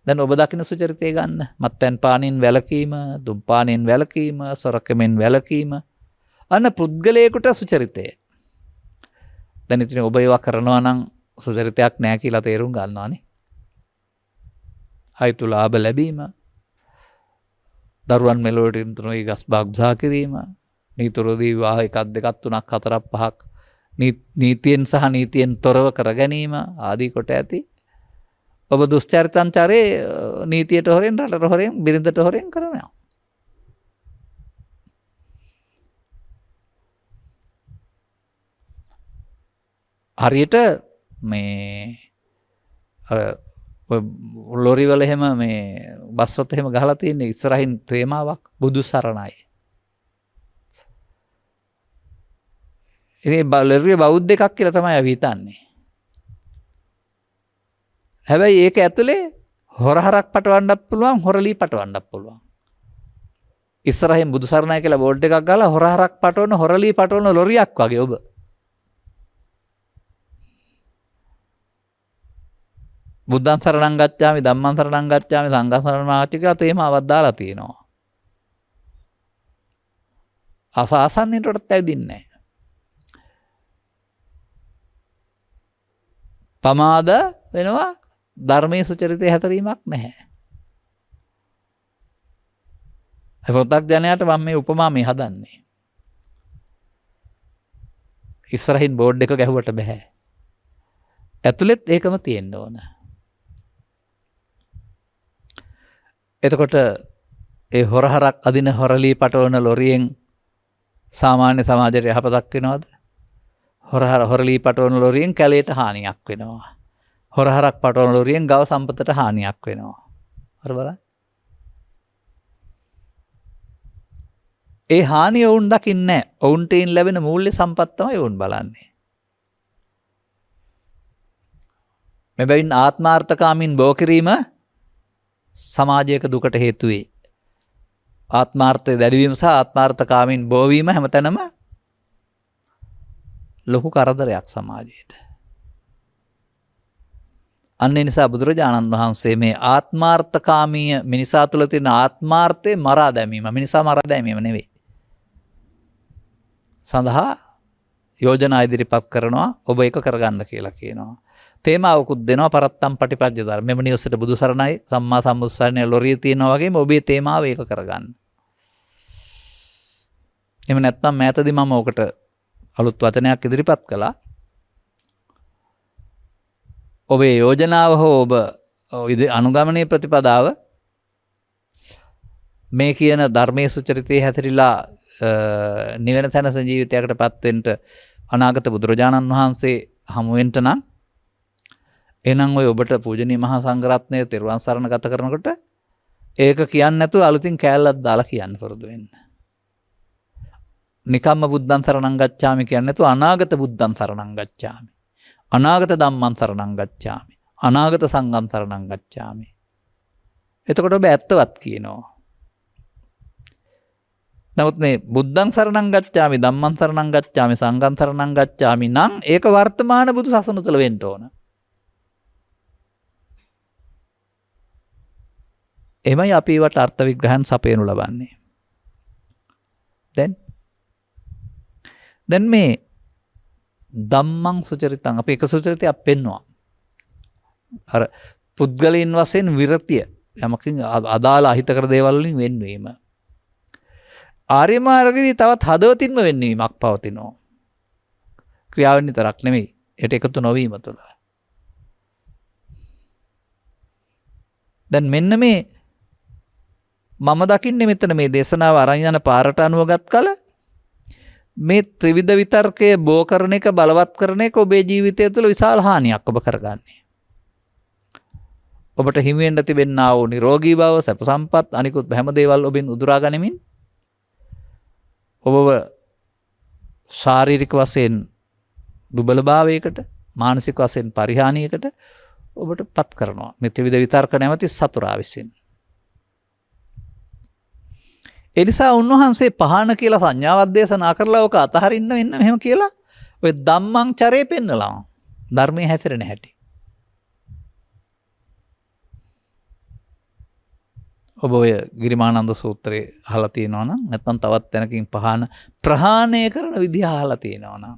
දැන් ඔබ දකින්න සුචරිතය ගන්න. මත්පැන් පානින් වැළකීම, දුම්පානින් වැළකීම, සොරකමෙන් වැළකීම. අන්න පුද්ගලයෙකුට සුචරිතය. දැන් ඉතින් ඔබ ඒවා කරනවා නම් සුචරිතයක් නැහැ කියලා තේරුම් ගන්නවානේ. හයිතු ලාභ ලැබීම, දරුවන් මෙලොවට ඉන්තුනොයි ගස් භාග්සා කිරීම, නීතුරුදී විවාහ 1 2 3 4 5ක් නීතියෙන් සහ නීතියෙන් තොරව කර ගැනීම ආදී කොට ඇති. ඔබ දුස්චරිතං චරේ නීතියට හොරෙන් රටට හොරෙන් බිරිඳට හොරෙන් කරනවා. හරියට මේ ලොරි වල එහෙම මේ බස් රථ එහෙම ගහලා තියෙන ඉස්සරහින් ප්‍රේමාවක් බුදු සරණයි. ඉතින් ලොරිය බෞද්ධ එකක් කියලා තමයි අපි හිතන්නේ. හැබැයි ඒක ඇතුලේ හොරහරක් පටවන්නත් පුළුවන්, හොරලී පටවන්නත් පුළුවන්. ඉස්සරහින් බුදු සරණයි කියලා බෝඩ් එකක් ගහලා හොරහරක් පටවන, හොරලී පටවන ලොරියක් වගේ ඔබ. බුද්ධං සරණං ගච්ඡාමි, ධම්මං සරණං ගච්ඡාමි, සංඝං සරණං ගච්ඡාමි කියලා තේමාවක් දාලා තියෙනවා. ආසන්නේටත් ඇවිදින්නේ නැහැ. පමාද වෙනවා, ධර්මයේ සුචරිතය හැතරීමක් නැහැ. පෘථග්ජනයාට මම මේ උපමා මේ හදන්නේ. ඉස්සරහින් බෝඩ් එක ගැහුවට බෑ. ඇතුළෙත් ඒකම තියෙන්න ඕන. එතකොට ඒ හොරහරක් අදින හොරලී පටවන ලොරියෙන් සාමාන්‍ය සමාජයට යහපතක් වෙනවද? හොරලී පටවන ලොරියෙන් කැලේට හානියක් වෙනවා. හොරහරක් පටවන ලොරියෙන් ගව සම්පතට හානියක් වෙනවා. හරි බලන්න. ඒ හානිය වුන් දකින්නේ නැහැ. ඔවුන්ට ලැබෙන මූල්‍ය සම්පත් තමයි වුන් බලන්නේ. මෙබැවින් ආත්මාර්ථකාමින් බෝ කිරීම සමාජයක දුකට හේතු වේ. ආත්මාර්ථය දැඩිවීම සහ ආත්මාර්ථකාමීන් බෝවීම හැමතැනම ලොකු කරදරයක් සමාජයට. අන්න ඒ නිසා බුදුරජාණන් වහන්සේ මේ ආත්මාර්ථකාමීය මිනිසා තුළ තියෙන ආත්මාර්ථය මරා දැමීම, මිනිසා මරා දැමීම නෙවෙයි. සඳහා යෝජනා ඉදිරිපත් කරනවා, ඔබ ඒක කරගන්න කියලා කියනවා. තේමාවකුත් දෙනවා, පරත්තම් පටිපජ්ජ ධර්ම. මෙම නිවසට බුදු සරණයි, සම්මා සම්බුද්සරණයි ලොරිය තියෙනවා වගේම ඔබේ තේමාව ඒක කරගන්න. එහෙම නැත්නම් මෑතදී මම ඔකට අලුත් වචනයක් ඉදිරිපත් කළා. ඔබේ යෝජනාව හෝ ඔබ අනුගමනයේ ප්‍රතිපදාව මේ කියන ධර්මයේ සුචරිතයේ හැතිරිලා නිවන තැනස ජීවිතයකට පත්වෙන්න අනාගත බුදුරජාණන් වහන්සේ හමු වෙන්න නම් එහෙනම් ඔය ඔබට පූජනීය මහා සංඝරත්නය තෙරුවන් සරණ ගත කරනකොට ඒක කියන්නේ නැතුව අලුතින් කෑල්ලක් දාලා කියන්න පුරුදු වෙන්න. නිකම්ම බුද්ධං සරණං ගච්ඡාමි කියන්නේ නැතුව අනාගත බුද්ධං සරණං ගච්ඡාමි. අනාගත ධම්මං සරණං ගච්ඡාමි. අනාගත සංඝං සරණං ගච්ඡාමි. එතකොට ඔබ ඇත්තවත් කියනවා. නමුත් මේ බුද්ධං සරණං ගච්ඡාමි, ධම්මං සරණං ගච්ඡාමි, සංඝං සරණං ගච්ඡාමි නම් ඒක වර්තමාන බුදු සසුන තුළ වෙන්න ඕන. එමයි අපි ඒවට අර්ථ විග්‍රහයන් සපයනු ලබන්නේ. දැන් මේ ධම්මං සුචරිතං අපි එක සුචරිතයක් පෙන්නවා. අර පුද්ගලයන් වශයෙන් විරතිය යමකින් අදාළ අහිතකර දේවල් වලින් වෙන්වීම. ආර්ය මාර්ගයේදී තවත් හදවතින්ම වෙන්වීමක් පවතිනවා. ක්‍රියාවෙන් විතරක් නෙමෙයි. ඒට එකතු නොවීම තුළ. දැන් මෙන්න මේ මම දකින්නේ මෙතන මේ දේශනාව අරන් යන පාරට අනුවගත් කල මේ ත්‍රිවිධ විතර්කයේ බෝ කරන එක බලවත් කරන එක ඔබේ ජීවිතය තුළ විශාල හානියක් ඔබ කරගන්නේ. ඔබට හිමි වෙන්න තිබෙනා වූ නිරෝගී බව, සැප සම්පත්, අනිකුත් හැම දේවල් ඔබෙන් උදුරා ගනිමින් ඔබව ශාරීරික වශයෙන් දුබලභාවයකට, මානසික වශයෙන් පරිහානියකට ඔබට පත් කරනවා. මේ ත්‍රිවිධ විතර්ක නැමැති සතුරා විසින්. එනිසා උන්වහන්සේ පහන කියලා සංඥාවක් දේශනා කරලා ඔක අතහරින්න වෙන්න මෙහෙම කියලා ඔය ධම්මං චරේ පෙන්නලා ධර්මයේ හැසිරෙන හැටි. ඔබ ඔය ගිරිමානන්ද සූත්‍රයේ අහලා තියෙනවා නම් නැත්නම් තවත් තැනකින් පහන ප්‍රහාණය කරන විදිහ අහලා තියෙනවා නම්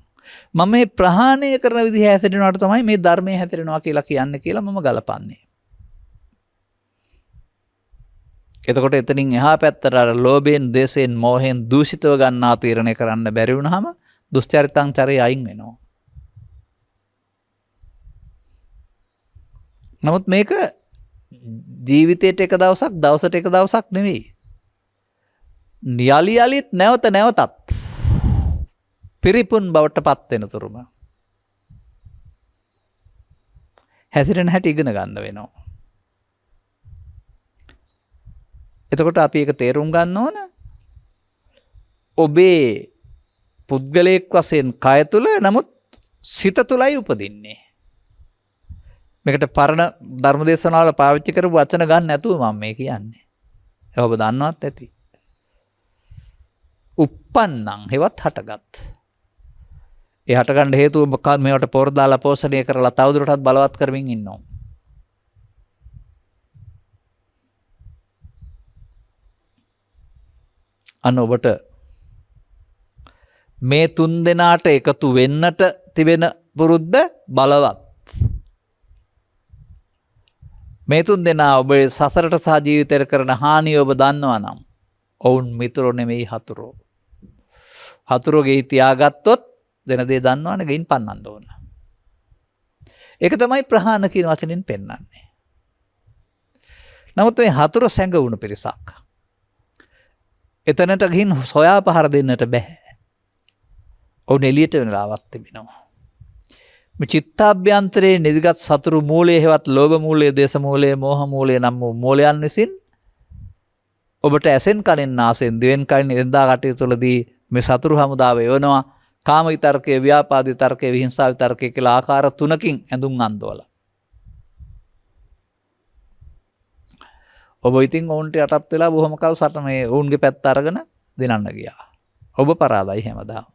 මම මේ ප්‍රහාණය කරන විදිහ හැසිරෙනවට තමයි මේ ධර්මයේ හැසිරෙනවා කියලා කියන්නේ කියලා මම ගලපන්නේ. එතකොට එතනින් එහා පැත්තට අර ලෝභයෙන්, දේශයෙන්, මෝහයෙන් දූෂිතව ගන්නා තීරණය කරන්න බැරි වුණාම දුස්චරිතං චරේ අයින් වෙනවා. නමුත් මේක ජීවිතේට එක දවසක්, දවසට එක දවසක් නෙවෙයි. යලි යලිත් නැවත නැවතත් පිරිපුන් බවට පත් වෙන තුරුම හැසිරෙන හැටි ඉගෙන ගන්න වෙනවා. එතකොට අපි ඒක තේරුම් ගන්න ඕන. ඔබේ පුද්ගලයෙක් වශයෙන් කය තුල නමුත් සිත තුලයි උපදින්නේ. මේකට පරණ ධර්මදේශනාවල පාවිච්චි කරපු වචන ගන්න නැතුව මම මේ කියන්නේ. ඒක ඔබ දන්නවත් ඇති. uppannං හෙවත් හටගත්. ඒ හටගන්න හේතුව මේවට පොර දාලා පෝෂණය කරලා තවදුරටත් බලවත් කරමින් ඉන්නවා. අන්න ඔබට මේ තුන් දෙනාට එකතු වෙන්නට තිබෙන පුරුද්ද බලවත්. මේ තුන් දෙනා ඔබේ සසරට සහ ජීවිතයට කරන හානිය ඔබ දන්නවා නම් ඔවුන් මිතුරෝ නෙමෙයි හතුරෝ. හතුරෝ ගෙයි තියාගත්තොත් දෙන දේ දන්නවනේ ගෙයින් පන්නන්න ඕන. ඒක තමයි ප්‍රහාණ කියන වචනෙන් පෙන්වන්නේ. නමුත් මේ හතුරු සැඟවුණු පිරිසක්. එතනට ගිහින් සොයා පහර දෙන්නට බෑ. ඔවුන් එළියට වෙනලාවක් තිබෙනවා. මේ චිත්තාභ්‍යන්තරයේ නිදිගත් සතුරු මූලයේ හෙවත් ලෝභ මූලයේ, දේශ මූලයේ, මෝහ මූලයේ නම් වූ මූලයන් විසින් ඔබට ඇසෙන් කනෙන් නාසයෙන් දිවෙන් කයින් එදා කටයුතුවලදී මේ සතුරු හමුදාව එවනවා. කාම විතර්කයේ, ව්‍යාපාද විතර්කයේ, විහිංසා විතර්කයේ කියලා ආකාර තුනකින් ඇඳුම් අන්දවලා. ඔබ ඉතින් ඔවුන්ට යටත් වෙලා බොහොම කල් මේ ඔවුන්ගේ පැත්ත අරගෙන දිනන්න ගියා. ඔබ පරාදයි හැමදාම.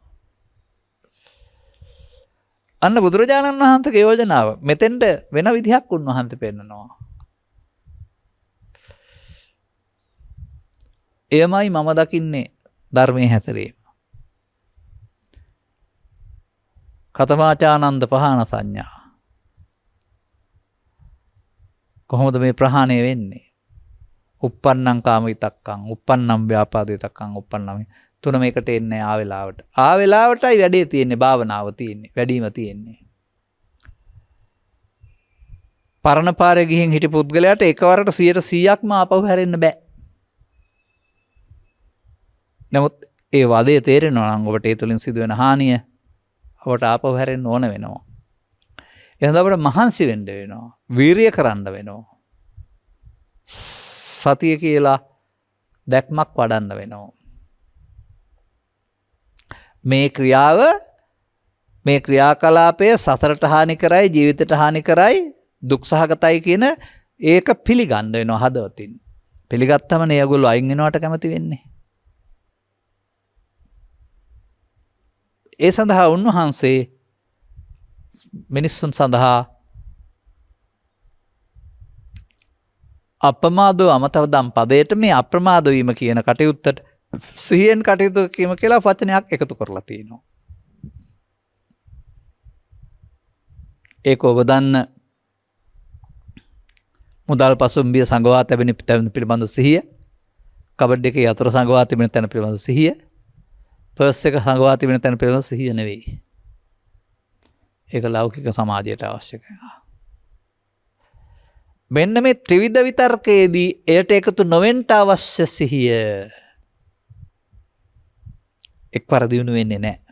අන්න බුදුරජාණන් වහන්සේගේ යෝජනාව මෙතෙන්ට වෙන විදිහක් උන්වහන්සේ පෙන්නනවා. එයමයි මම දකින්නේ ධර්මයේ හැසිරීම. කතමාචානන්ද පහන සංඥා. කොහොමද මේ ප්‍රහාණය වෙන්නේ? uppannam kama vitakkan, uppannam vyapada vitakkan, uppannam තුන මේකට එන්නේ ආවෙලාවට. ආවෙලාවටයි වැඩේ තියෙන්නේ, භාවනාව තියෙන්නේ, වැඩිම තියෙන්නේ. පරණ පාරේ ගිහින් හිටි පුද්ගලයාට එකවරට 100%ක්ම ආපහු හැරෙන්න බෑ. නමුත් ඒ වදේ තේරෙනවා නම් ඔබට ඒ තුලින් සිදුවෙන හානිය ඔබට ආපහු හැරෙන්න ඕන වෙනවා. එහෙනම් අපිට මහන්සි වෙන්න වෙනවා. වීරිය කරන්න වෙනවා. සතිය කියලා දැක්මක් වඩන්න වෙනවා. මේ ක්‍රියාව මේ ක්‍රියාකලාපය සසරට හානි කරයි, ජීවිතයට හානි කරයි, දුක් සහගතයි කියන ඒක පිළිගන්න වෙනවා හදවතින්. පිළිගත්තම නේ ඒගොල්ලෝ අයින් වෙනවට කැමති වෙන්නේ. ඒ සඳහා උන්වහන්සේ මිනිස්සුන් සඳහා අපමාදෝ අමතවදම් පදයට මේ අප්‍රමාද වීම කියන කටයුත්තට සිහියෙන් කටයුතු කිරීම කියලා වචනයක් එකතු කරලා තියෙනවා. ඒක ඔබ දන්න මුදල් පසුම්බිය සංගවා තැබෙන පිළිබඳ සිහිය, කබඩ් එකේ යතුරු සංගවා තිබෙන තැන පිළිබඳ සිහිය, පර්ස් එක සංගවා තිබෙන තැන පිළිබඳ සිහිය නෙවෙයි. ඒක ලෞකික සමාජයට අවශ්‍යයි. මෙන්න මේ ත්‍රිවිධ විතර්කයේදී එයට එකතු නොවෙන්න අවශ්‍ය සිහිය එක්වර දිනු වෙන්නේ නැහැ.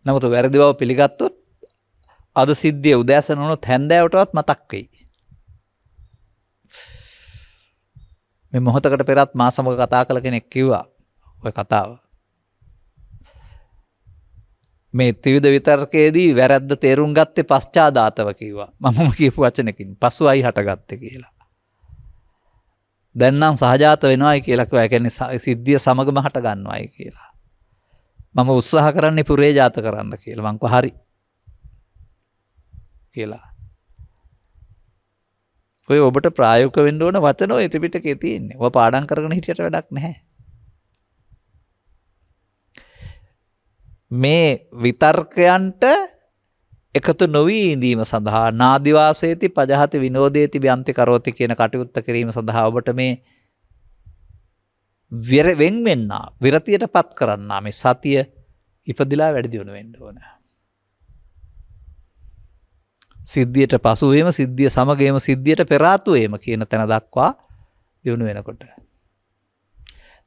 නමුත් වැරදි බව පිළිගත්තොත් අද සිද්ධිය උදෑසන වුණොත් හැන්දෑවටවත් මතක් වෙයි. මේ මොහොතකට පෙරත් මා සමග කතා කළ කෙනෙක් කිව්වා ඔය කතාව. මේ ත්‍රිවිධ විතර්කයේදී වැරද්ද තේරුම් ගත්තේ පශ්චාදාතව කිව්වා. මම කියපු වචනකින් පසුයි හටගත්තේ කියලා. දැන් නම් සහජාත වෙනවයි කියලා කිව්වා. ඒ කියන්නේ සිද්ධිය සමගම හට ගන්නවයි කියලා. මම උත්සාහ කරන්නේ පුරේජාත කරන්න කියලා. මං කිව්වා හරි කියලා. ඔය ඔබට ප්‍රායෝගික වෙන්න ඕන වචන ඔය ත්‍රිපිටකයේ තියෙන්නේ. ඔය පාඩම් කරගෙන හිටියට වැඩක් නැහැ. මේ විතර්කයන්ට එකතු නොවී ඉඳීම සඳහා නාදිවාසේති පජහති විනෝදේති ව්‍යන්ති කරෝති කියන කටයුත්ත කිරීම සඳහා ඔබට මේ වෙන් වෙන්න විරතියටපත් කරන්න මේ සතිය ඉපදිලා වැඩි දියුණු වෙන්න ඕන. සිද්ධියට පසු වීම, සිද්ධිය සමගේම සිද්ධියට පෙර ආතු වීම කියන තැන දක්වා දියුණු වෙනකොට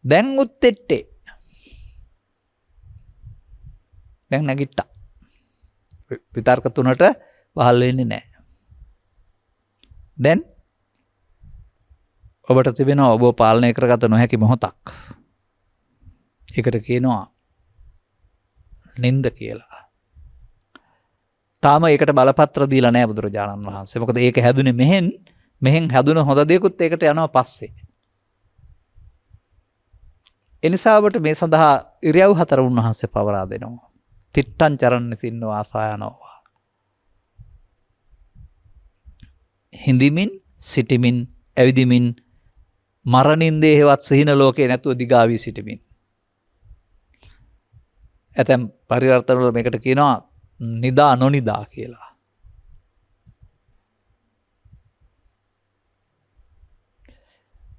දැන් උත්තෙට්ටේ දැන් නැගිට්ටා. විතර්ක තුනට පහළ වෙන්නේ නැහැ. දැන් ඔබට තිබෙනවා ඔබ පාලනය කරගත නොහැකි මොහොතක්. ඒකට කියනවා නින්ද කියලා. තාම ඒකට බලපත්‍ර දීලා නැහැ බුදුරජාණන් වහන්සේ. මොකද ඒක හැදුනේ මෙහෙන් හැදුන හොඳ දේකුත් ඒකට යනවා පස්සේ. එනිසා ඔබට මේ සඳහා ඉරියව් හතර උන්වහන්සේ පවරා දෙනවා. තිට්ටං චරන්න තින්නවා ආසායනවා. හිඳමින්, සිටමින්, ඇවිදිමින්, මරණින්දේ හේවත් සිහින ලෝකේ නැතුව දිගාවී සිටමින්. ඇතැම් පරිවර්තන වල මේකට කියනවා නිදා නොනිදා කියලා.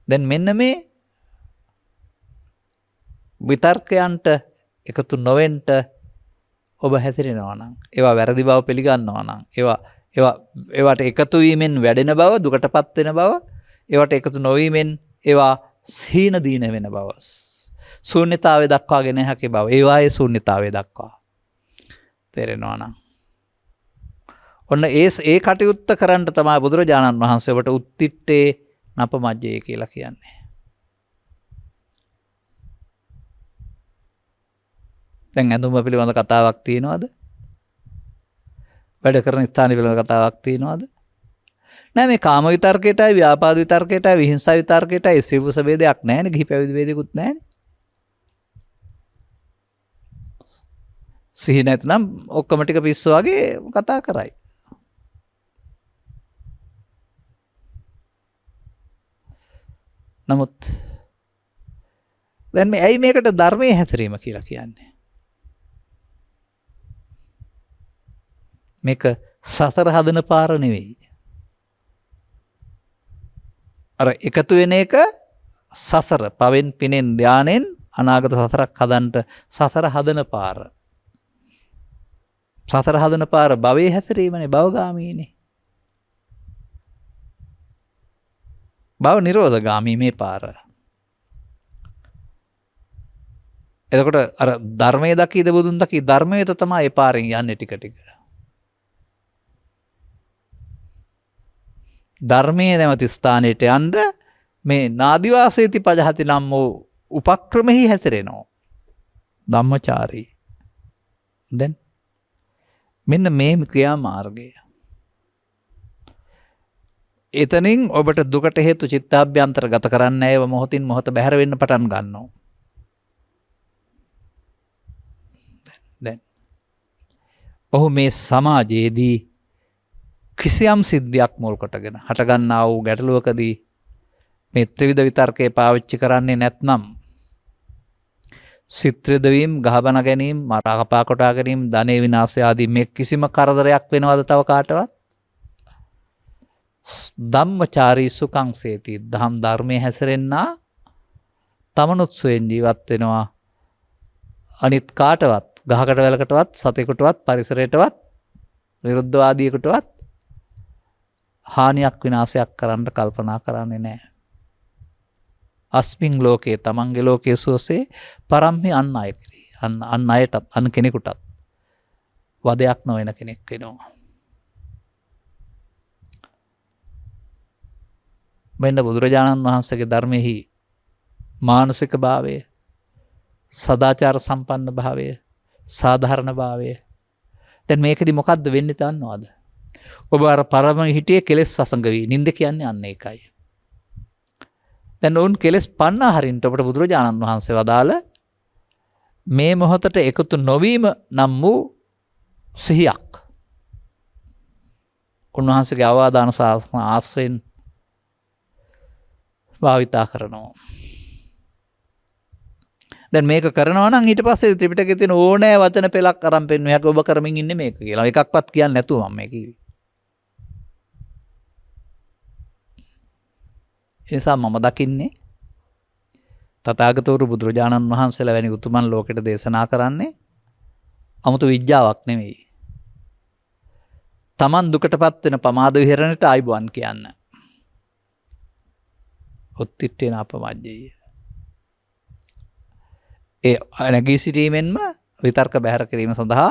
දැන් මෙන්න මේ විතර්කයන්ට එකතු නොවෙන්න ඔබ හැසිරෙනවා නම්, ඒවා වැරදි බව පිළිගන්නවා නම්, ඒවට එකතු වීමෙන් වැඩෙන බව, දුකටපත් වෙන බව, ඒවට එකතු නොවීමෙන් ඒවා සීන දීන වෙන බව, ශූන්‍යතාවය දක්වාගෙන හැකි බව, ඒවායේ ශූන්‍යතාවය දක්වා තේරෙනවා නම් ඔන්න ඒ කටයුත්ත කරන්න තමයි බුදුරජාණන් වහන්සේ ඔබට උත්තිට්ඨේ නපමජ්ජේ කියලා කියන්නේ. දැන් ඇඳුම පිළිබඳ කතාවක් තියෙනවද? වැඩ කරන ස්ථාන පිළිබඳ කතාවක් තියෙනවද? නෑ මේ කාම විතර්කයටයි ව්‍යාපාද විතර්කයටයි විහිංසා විතර්කයටයි සිවුස වේදයක් නැහැනේ. ගිහි පැවිදි වේදෙකුත් නැහැනේ. සිහි නැත්නම් ඔක්කොම ටික පිස්සු වගේ කතා කරයි. නමුත් දැන් මේ ඇයි මේකට ධර්මයේ හැසිරීම කියලා කියන්නේ? මේක සතර හදන පාර නෙවෙයි. අර එකතු වෙන එක සසර පවෙන් පිනෙන් ධානෙන් අනාගත සසරක් හදන්නට සසර හදන පාර. සසර හදන පාර භවයේ හැසිරීමනේ භවගාමීනේ. භව නිරෝධගාමී මේ පාර. එතකොට අර ධර්මයේ දකීද බුදුන් දකී ධර්මයට තමයි ඒ පාරෙන් යන්නේ ටික ටික. ධර්මයේ නැමැති ස්ථානයට යන්න මේ නාදිවාසේති පජහති නම් වූ උපක්‍රමෙහි හැසිරෙනවා. ධම්මචාරී. දැන් මෙන්න මේ ක්‍රියාමාර්ගය. එතනින් ඔබට දුකට හේතු චිත්තාභ්‍යන්තර ගත කරන්න ඒව මොහොතින් මොහොත බැහැර වෙන්න පටන් ගන්නවා. දැන් ඔහු මේ සමාජයේදී කිසියම් සිද්ධියක් මුල් කොටගෙන හටගන්නා වූ ගැටලුවකදී මේ ත්‍රිවිධ විතර්කය පාවිච්චි කරන්නේ නැත්නම් සිත්‍රදවීම් ගහබන ගැනීම මරා කපා කොටා ගැනීම ධනෙ විනාශය ආදී මේ කිසිම කරදරයක් වෙනවද තව කාටවත්? ධම්මචාරී සුඛං සේති. ධම් ධර්මයේ හැසිරෙන්නා තමනුත් සොයෙන් ජීවත් වෙනවා. අනිත් කාටවත් ගහකට වැලකටවත් සතෙකුටවත් පරිසරයටවත් විරුද්ධවාදීකටවත් හානියක් විනාශයක් කරන්න කල්පනා කරන්නේ නැහැ. අස්මින් ලෝකේ තමන්ගේ ලෝකයේ සුවසේ පරම්හි අන් අය කෙරෙහි අන් අයටත් අන් කෙනෙකුටත් වදයක් නොවන කෙනෙක් වෙනවා. මෙන්න බුදුරජාණන් වහන්සේගේ ධර්මෙහි මානසික භාවය, සදාචාර සම්පන්න භාවය, සාධාරණ භාවය. දැන් මේකෙදි මොකද්ද වෙන්නේ දන්නවද? ඔබ අර පරම හිටියේ කෙලෙස් වසඟ වී නින්ද කියන්නේ අන්න ඒකයි. දැන් ඔවුන් කෙලෙස් පන්නා හරින්ට ඔබට බුදුරජාණන් වහන්සේ වදාළ මේ මොහොතට එකතු නොවීම නම් වූ සිහියක් උන්වහන්සේගේ අවවාදාන ශාසන ආශ්‍රයෙන් භාවිතා කරනවා. දැන් මේක කරනවා නම් ඊට පස්සේ ත්‍රිපිටකයේ තියෙන ඕනෑ වචන පෙළක් අරන් පෙන්වුවා. ඔබ කරමින් ඉන්නේ මේක කියලා. එකක්වත් කියන්නේ නැතුව මම මේ කිව්වේ. ඒ නිසා මම දකින්නේ තථාගතවරු බුදුරජාණන් වහන්සේලා වැනි උතුමන් ලෝකෙට දේශනා කරන්නේ 아무තු විද්‍යාවක් නෙවෙයි. Taman දුකටපත් වෙන පමාද විහරණයට ආයිබුවන් කියන්න. උත්තිට්ඨේන අපමජ්ජය. ඒ නැගී සිටීමෙන්ම විතර්ක බැහැර කිරීම සඳහා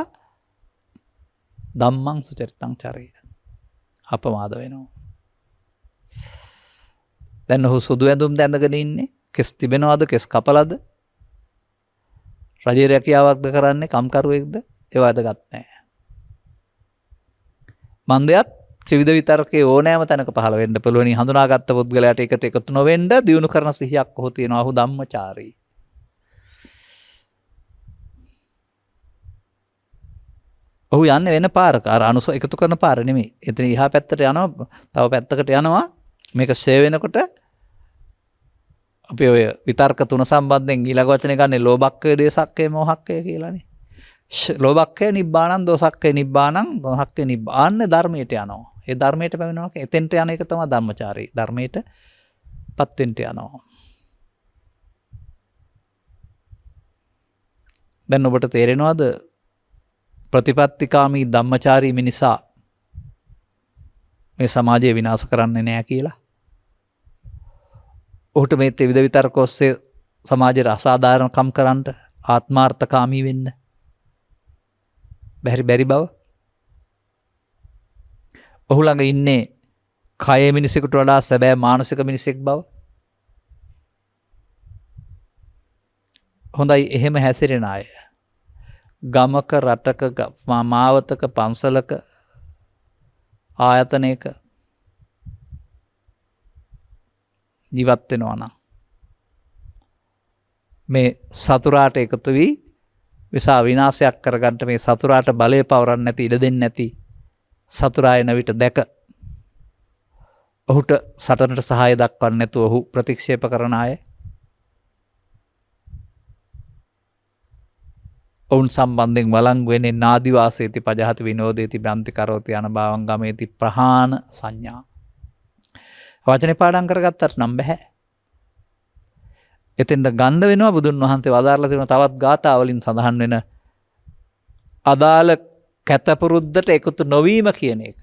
ධම්මං සුචරිතං චරය අපමාද වෙනවා. දැන් ඔහු සුදු ඇඳුම් දැඳගෙන ඉන්නේ. කෙස් තිබෙනවද? කෙස් කපලද? රජේ රැකියාවක්ද කරන්නේ? කම්කරුවෙක්ද? ඒව වැදගත් නැහැ. මන්දයත් ත්‍රිවිධ විතර්කයේ ඕනෑම තැනක පහළ වෙන්න පුළුවනි. හඳුනාගත්ත පුද්ගලයාට ඒකට එකතු නොවෙන්න දියුණු කරන සිහියක් ඔහු තියෙනවා. ඔහු ධම්මචාරී. ඔහු යන්නේ වෙන පාරක. අර අනුස එකතු කරන පාර නෙමෙයි. එතන එහා පැත්තට යනවා, තව පැත්තකට යනවා. මේක ෂේ වෙනකොට අපි ඔය විතර්ක තුන සම්බන්ධයෙන් ඊළඟ වචනේ ගන්නේ ලෝභක්ඛය, දේසක්ඛය, මෝහක්ඛය කියලානේ. ලෝභක්ඛය නිබ්බාණං, දෝසක්ඛය නිබ්බාණං, මෝහක්ඛය නිබ්බාන්න ධර්මයට යනවා. ඒ ධර්මයට පැමිණෙනවා. එතෙන්ට යන එක තමයි ධම්මචාරී. ධර්මයටපත් වෙන්න යනවා. දැන් ඔබට තේරෙනවද ප්‍රතිපත්තිකාමී ධම්මචාරී මිනිසා මේ සමාජය විනාශ කරන්නේ නැහැ කියලා? ඔහුට මේ ත්‍රිවිධ විතර්ක ඔස්සේ සමාජයට අසාධාරණකම් කරන්න, ආත්මාර්ථකාමී වෙන්න බැරි බව. ඔහු ළඟ ඉන්නේ කය මිනිසෙකුට වඩා සැබෑ මානසික මිනිසෙක් බව. හොඳයි, එහෙම හැසිරෙන අය ගමක, රටක, මාවතක, පන්සලක, ආයතනයක ජීවත් වෙනවා නම් මේ සතුරාට එකතු වී විසා විනාශයක් කරගන්න මේ සතුරාට බලය පවරන්න නැති ඉඩ දෙන්නේ නැති සතුරා එන විට දැක ඔහුට සටනට සහාය දක්වන්න නැතුව ඔහු ප්‍රතික්ෂේප කරන අය ඔවුන් සම්බන්ධයෙන් වළංගු වෙන්නේ නාදිවාසේති පජහති විනෝදේති බ්‍රන්ති කරෝති යන භාවං ගමේති ප්‍රහාණ සංඥා. වචනේ පාඩම් කරගත්තට නම් බෑ. එතෙන්ද ගන්න වෙනවා බුදුන් වහන්සේ වදාරලා තියෙන තවත් ගාථා වලින් සඳහන් වෙන අදාළ කැතපුරුද්දට එකතු නොවීම කියන එක.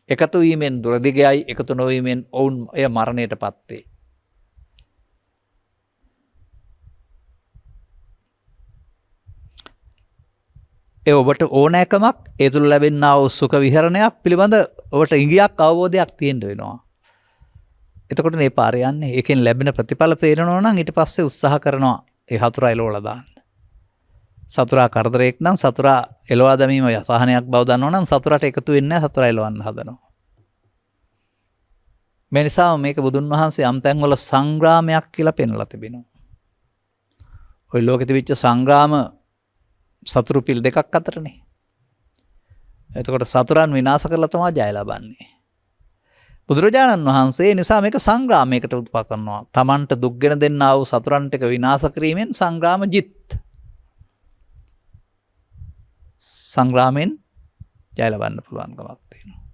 එකතු වීමෙන් දුරදිගයයි එකතු නොවීමෙන් ඔවුන් එය මරණයටපත් වේ. ඒ ඔබට ඕනෑකමක් ඒ තුළ ලැබෙනා වූ සුඛ විහරණයක් පිළිබඳ ඔබට ඉඟියක් අවබෝධයක් තියෙන්න වෙනවා. එතකොට මේ පාරේ යන්නේ ඒකෙන් ලැබෙන ප්‍රතිඵල තේරෙනවා නම් ඊට පස්සේ උත්සාහ කරනවා ඒ හතුරා එලවලා දාන්න. සතුරා කරදරයක් නම් සතුරා එලවා දැමීම යසහනයක් බව දන්නවා නම් සතුරාට එකතු වෙන්නේ නැහැ සතුරා එලවන්න හදනවා. මේ නිසා මේක බුදුන් වහන්සේ යම් තැන්වල සංග්‍රාමයක් කියලා පෙන්වලා තිබෙනවා. ওই ලෝකෙ තිබිච්ච සංග්‍රාම සතුරු පිළ දෙකක් අතරනේ. එතකොට සතුරන් විනාශ කරලා තමයි ජය ලබන්නේ. බුදුරජාණන් වහන්සේ නිසා මේක සංග්‍රාමයකට උත්පා කරනවා. Tamanට දුක්ගෙන දෙන්නා වූ සතුරන් ටික විනාශ කිරීමෙන් සංග්‍රාම ජිත්. සංග්‍රාමෙන් ජය ලබන්න පුළුවන්කමක් තියෙනවා.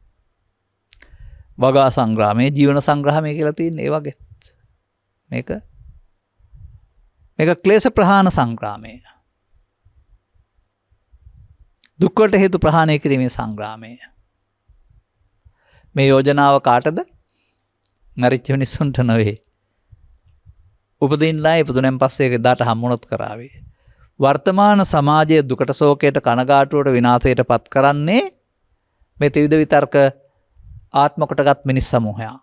වගා සංග්‍රාමයේ ජීවන සංග්‍රාමය කියලා තියෙන ඒ වගේ. මේක ක්ලේශ ප්‍රහාණ සංග්‍රාමය. දුක්වට හේතු ප්‍රහාණය කිරීමේ සංග්‍රාමය. මේ යෝජනාව කාටද? මරිච්ච මිනිස්සුන්ට නෙවෙයි. උපදින්නයි ඉපදුනෙන් පස්සේ ඒක දාට හම්බුනොත් කරාවේ. වර්තමාන සමාජයේ දුකට ශෝකයට කනගාටුවට විනාශයට පත් කරන්නේ මේ ත්‍රිවිධ විතර්ක ආත්ම කොටගත් මිනිස් සමූහයා.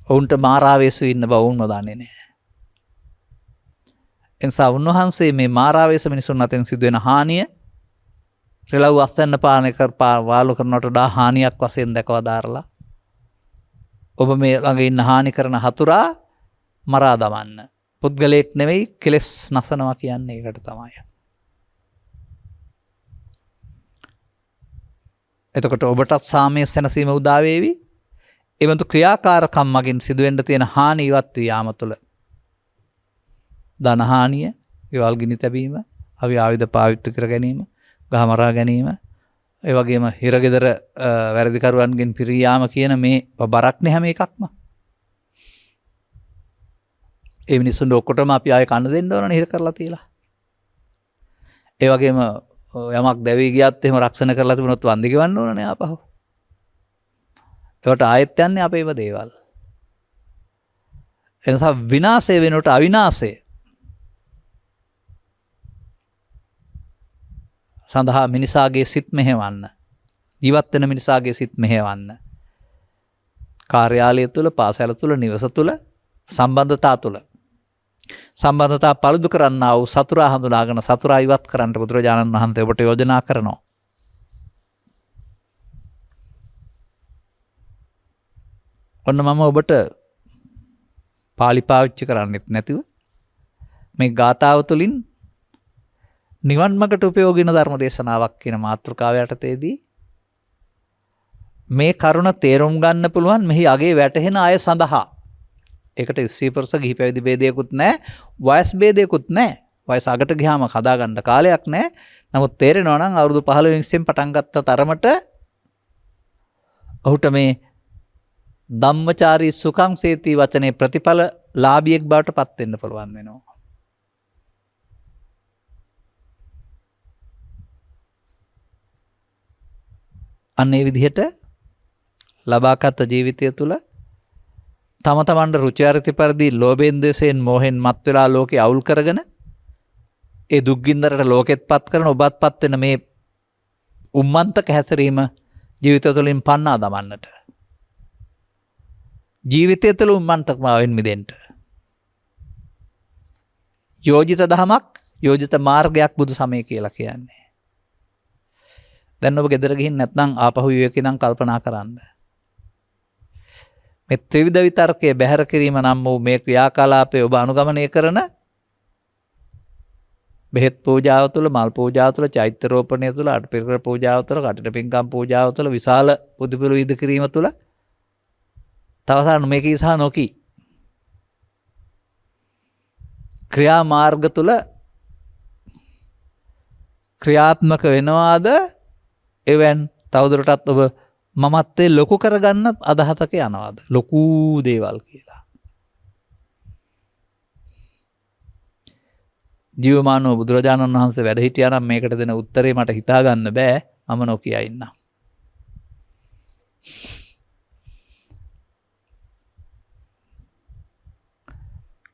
ඔවුන්ට මාරාවේසු ඉන්න බව වුන්ම දන්නේ නැහැ. එනිසා උන්වහන්සේ මේ මාරාවේස මිනිසුන් අතෙන් සිදුවෙන හානිය රෙලව් අස්වැන්න පානය වාලු කරනට වඩා හානියක් වශයෙන් දැකලා දාරලා ඔබ මේ ළඟ ඉන්න හානි කරන හතුරා මරා දමන්න. පුද්ගලයෙක් නෙවෙයි කෙලෙස් නසනවා කියන්නේ ඒකට තමයි. එතකොට ඔබටත් සාමයේ සැනසීම උදා වේවි. එවන්තු ක්‍රියාකාරකම් මගින් සිදුවෙන්න තියෙන හානි ඉවත් වී යාම තුළ ධන හානිය, ගෙවල් ගිනි තැබීම, අවි ආයුධ පාවිච්චි කර ගැනීම, ගහ මරා ගැනීම, ඒ වගේම හිරගෙදර වැරදිකරුවන්ගෙන් පිරී යාම කියන මේ බරක් නේ හැම එකක්ම. ඒ මිනිස්සුන්ට ඔක්කොටම අපි ආයෙ කන්න දෙන්න ඕනනේ හිර කරලා තියලා. ඒ වගේම යමක් දැවි ගියත් එහෙම රක්ෂණ කරලා තිබුණොත් වන්දි ගෙවන්න ඕනනේ ආපහු. ඒකට ආයෙත් යන්නේ අපේම දේවල්. එනිසා විනාශය වෙනකොට අවිනාශය සඳහා මිනිසාගේ සිත් මෙහෙවන්න. ජීවත් වෙන මිනිසාගේ සිත් මෙහෙවන්න. කාර්යාලය තුළ, පාසල තුළ, නිවස තුළ, සම්බන්ධතා තුළ සම්බන්ධතා පළුදු කරන්නා වූ සතුරා හඳුනාගෙන සතුරා ඉවත් කරන්න බුදුරජාණන් වහන්සේ ඔබට යෝජනා කරනවා. ඔන්න මම ඔබට පාලි පාවිච්චි කරන්නෙත් නැතිව මේ ගාථාව තුළින් නිවන් මඟට උපයෝගී වෙන ධර්ම දේශනාවක් කියන මාතෘකාව යටතේදී මේ කරුණ තේරුම් ගන්න පුළුවන් මෙහි අගේ වැටහෙන අය සඳහා. ඒකට ස්ත්‍රී පුරුෂ ගිහි පැවිදි ભેදයක්වත් නැහැ, වයස් ભેදයක්වත් නැහැ. වයස අගට ගියාම කදා ගන්න කාලයක් නැහැ. නමුත් තේරෙනවා නම් අවුරුදු 15 පටන් ගත්ත තරමට ඔහුට මේ ධම්මචාරී සුඛං සේති වචනේ ප්‍රතිඵල ලාභියෙක් බවට පත් වෙන්න පුළුවන් වෙනවා. අන්න ඒ විදිහට ලබාගත් ජීවිතය තුළ තම තමන්ට රුචි අරුචි පරිදි ලෝභයෙන් ද්වේෂයෙන් මෝහෙන් මත් වෙලා ලෝකේ අවුල් කරගෙන ඒ දුක්ගින්දරට ලෝකෙත්පත් කරන ඔබත්පත් වෙන මේ උම්මන්තක හැසිරීම ජීවිතය තුළින් පන්නා දමන්නට. ජීවිතය තුළ උම්මන්තකමාවෙන් මිදෙන්න. යෝජිත දහමක්, යෝජිත මාර්ගයක් බුදු සමය කියලා කියන්නේ. දැන් ඔබ ගෙදර ගිහින් නැත්නම් ආපහු යුවක ඉඳන් කල්පනා කරන්න. මේ ත්‍රිවිධ විතර්කයේ බැහැර කිරීම නම් වූ මේ ක්‍රියාකලාපයේ ඔබ අනුගමනය කරන බෙහෙත් පූජාව තුළ, මල් පූජාව තුළ, චෛත්‍ය රෝපණය තුළ, අටපිරිකර පූජාව තුළ, කටට පින්කම් පූජාව තුළ, විශාල පුදුපුළු විද කිරීම තුළ තවසාර නොමකී සහ නොකී ක්‍රියා මාර්ග තුළ ක්‍රියාත්මක වෙනවාද? එවන් තවදුරටත් ඔබ මමත්වයේ ලොකු කරගන්න අදහසක යනවාද? ලොකු දේවල් කියලා. ජීවමානව බුදුරජාණන් වහන්සේ වැඩ හිටියා නම් මේකට දෙන උත්තරේ මට හිතා ගන්න බෑ. මම නොකිය ඉන්නම්.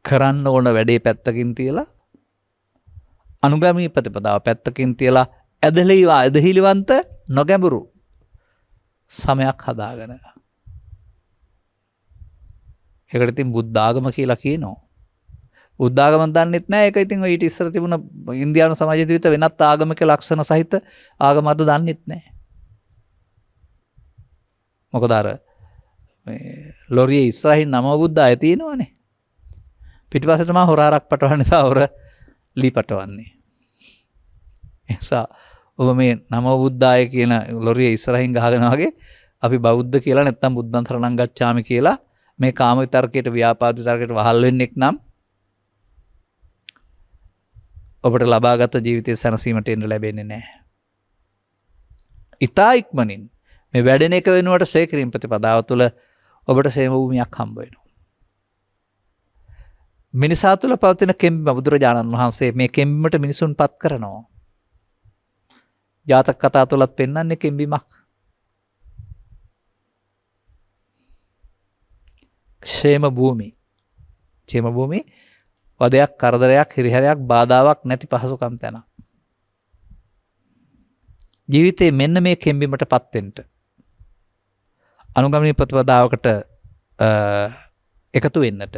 කරන්න ඕන වැඩේ පැත්තකින් තියලා අනුගාමී ප්‍රතිපදාව පැත්තකින් තියලා ඇදහිලිවන්ත නොගැඹුරු සමයක් හදාගෙන. ඒකට ඉතින් බුද්ධ ආගම කියලා කියනවා. බුද්ධ ආගම දන්නෙත් නැහැ. ඒක ඉතින් ඊට ඉස්සර තිබුණ ඉන්දියානු සමාජයේ තිබිට වෙනත් ආගමික ලක්ෂණ සහිත ආගම අද දන්නෙත් නැහැ. මොකද අර මේ ලොරියේ ඉස්සරහින් නමෝ බුද්ධාය තියෙනවනේ. පිටිපස්සට මා හොරාරක් පටවන්න නිසා හොර ලී පටවන්නේ. එසා ඔබ මේ නමෝ බුද්ධාය කියන ලොරියේ ඉස්සරහින් ගහගෙන වගේ අපි බෞද්ධ කියලා නැත්නම් බුද්ධං සරණං ගච්ඡාමි කියලා මේ කාම විතර්කයට, ව්‍යාපාද විතර්කයට වහල් වෙන්නෙක් නම් ඔබට ලබාගත ජීවිතයේ සැනසීමට එන්න ලැබෙන්නේ නැහැ. ඉතා ඉක්මනින් මේ වැඩෙන එක වෙනුවට සේකිරීම ප්‍රතිපදාව තුළ ඔබට සේම භූමියක් හම්බ වෙනවා. මිනිසා තුළ පවතින කෙම්බිම බුදුරජාණන් වහන්සේ මේ කෙම්බිමට මිනිසුන් පත් කරනවා. ජාතක කතා තුලත් පෙන්වන්නේ කෙම්බිමක්. ക്ഷേම භූමි. ക്ഷേම භූමි වදයක්, කරදරයක්, හිරිහැරයක්, බාධාවක් නැති පහසුකම් තැන. ජීවිතේ මෙන්න මේ කෙම්බිමට පත් වෙන්න අනුගමනීය ප්‍රතිපදාවකට එකතු වෙන්නට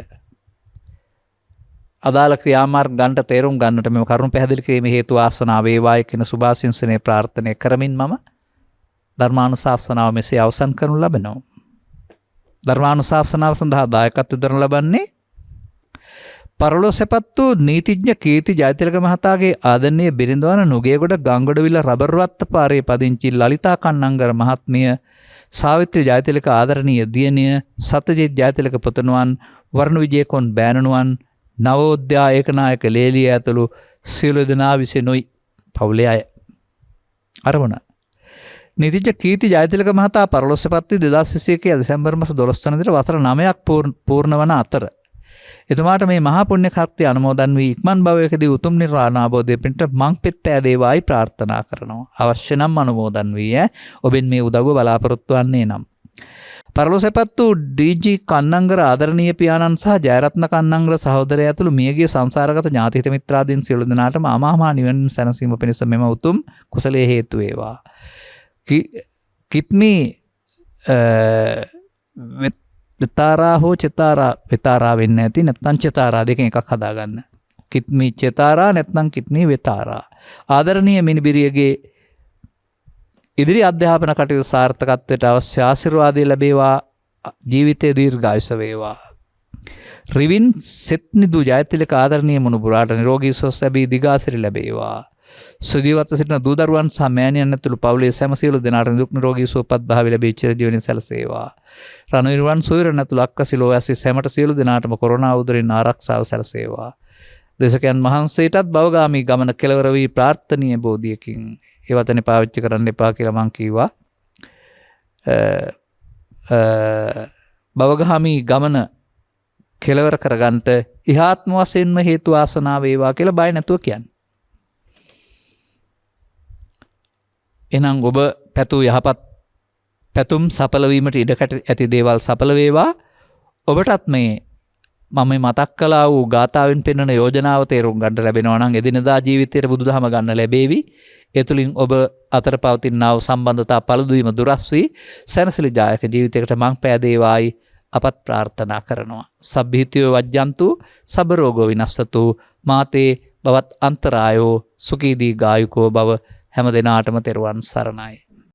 අදාළ ක්‍රියාමාර්ග ගන්නට තේරුම් ගන්නට මේ කරුණු පැහැදිලි කිරීමේ හේතු ආසනාව වේවායි කියන සුභාශිංසනයේ ප්‍රාර්ථනා කරමින් මම ධර්මානුශාසනාව මෙසේ අවසන් කරනු ලබනවා. ධර්මානුශාසනාව සඳහා දායකත්ව දරන ලබන්නේ පරලෝසෙපත් වූ නීතිඥ කීර්ති ජයතිලක මහතාගේ ආදරණීය බිරිඳවන නුගේගොඩ ගංගොඩවිල රබර්වත්ත පාරේ පදිංචි ලලිතා කන්නංගර මහත්මිය, සාවිත්‍රි ජයතිලක ආදරණීය දියණිය, සත්‍යජිත් ජයතිලක පුතණුවන්, වර්ණ විජේකොන් බෑණනුවන්, නවෝද්‍යා ඒකනායක ලේලිය ඇතුළු සියලු දෙනා විසිනුයි පවුලේ අය. අරමුණ නීතිඥ කීර්ති ජයතිලක මහතා පරලොස්සපත් වී 2021 දෙසැම්බර් මාස 12 වන දින වසර 9ක් පූර්ණ වන අතර එතුමාට මේ මහා පුණ්‍ය කර්තෘ අනුමෝදන් වී ඉක්මන් භවයකදී උතුම් නිර්වාණ අවබෝධය පිණිස මං පෙත් පෑදේවායි ප්‍රාර්ථනා කරනවා. අවශ්‍ය නම් අනුමෝදන් වී ඔබෙන් මේ උදව්ව බලාපොරොත්තු වන්නේ නම් පරලොසෙපත් වූ ඩී.ජී. කන්නංගර ආදරණීය පියාණන් සහ ජයරත්න කන්නංගර සහෝදරය ඇතුළු මියගිය සංසාරගත ඥාති හිත මිත්‍රාදීන් සියලු දෙනාටම අමාමහා නිවන සැනසීම පිණිස මෙම උතුම් කුසලයේ හේතු වේවා. කිත්මි විතාරා හෝ චෙතාරා, විතාරා වෙන්නේ නැති නැත්නම් චෙතාරා දෙකෙන් එකක් හදාගන්න. කිත්මි චෙතාරා නැත්නම් කිත්මි විතාරා. ආදරණීය මිනිබිරියගේ ඉදිරි අධ්‍යාපන කටයුතු සාර්ථකත්වයට අවශ්‍ය ආශිර්වාදය ලැබේවා. ජීවිතයේ දීර්ඝායුෂ වේවා. රිවින් සෙත්නිදු ජයතිලක ආදරණීය මුණුබුරාට නිරෝගී සුව ලැබී දිගාසිරි ලැබේවා. සුජීවත්ව සිටින දූ දරුවන් සහ මෑණියන් ඇතුළු පවුලේ සෑම සියලු දෙනාට නිදුක් නිරෝගී සුවපත් භාවය ලැබී චිරජීවනයේ සැලසේවා. රණවිරුවන් සොයුරන් ඇතුළු අක්කසිලෝ ඇසි සැමට සියලු දෙනාටම කොරෝනා උදරින් ආරක්ෂාව සැලසේවා. දේශකයන් වහන්සේටත් භවගාමී ගමන කෙලවර වී ප්‍රාර්ථනීය බෝධියකින් ඒ වචනේ පාවිච්චි කරන්න එපා කියලා මං කිව්වා. භවගාමී ගමන කෙලවර කරගන්නට ඉහාත්ම වශයෙන්ම හේතු ආසනාව වේවා කියලා බය නැතුව කියන්නේ. එහෙනම් ඔබ පැතු යහපත් පැතුම් සඵල වීමට ඉඩකට ඇති දේවල් සඵල වේවා. ඔබටත් මේ මම මතක් කළා වූ ගාථාවෙන් පෙන්වන යෝජනාව තේරුම් ගන්න ලැබෙනවා නම් එදිනදා ජීවිතයේ බුදුදහම ගන්න ලැබේවි. ඒ තුළින් ඔබ අතර පවතිනා වූ සම්බන්ධතා පළුදු දුරස් වී සැනසෙලි ජායක ජීවිතයකට මං පෑදේවායි අපත් ප්‍රාර්ථනා කරනවා. සබ්බීතියෝ වජ්ජන්තු සබ්බ රෝගෝ විනස්සතු මාතේ බවත් අන්තරායෝ සුඛී දීඝායුකෝ භව. හැම දිනාටම තෙරුවන් සරණයි.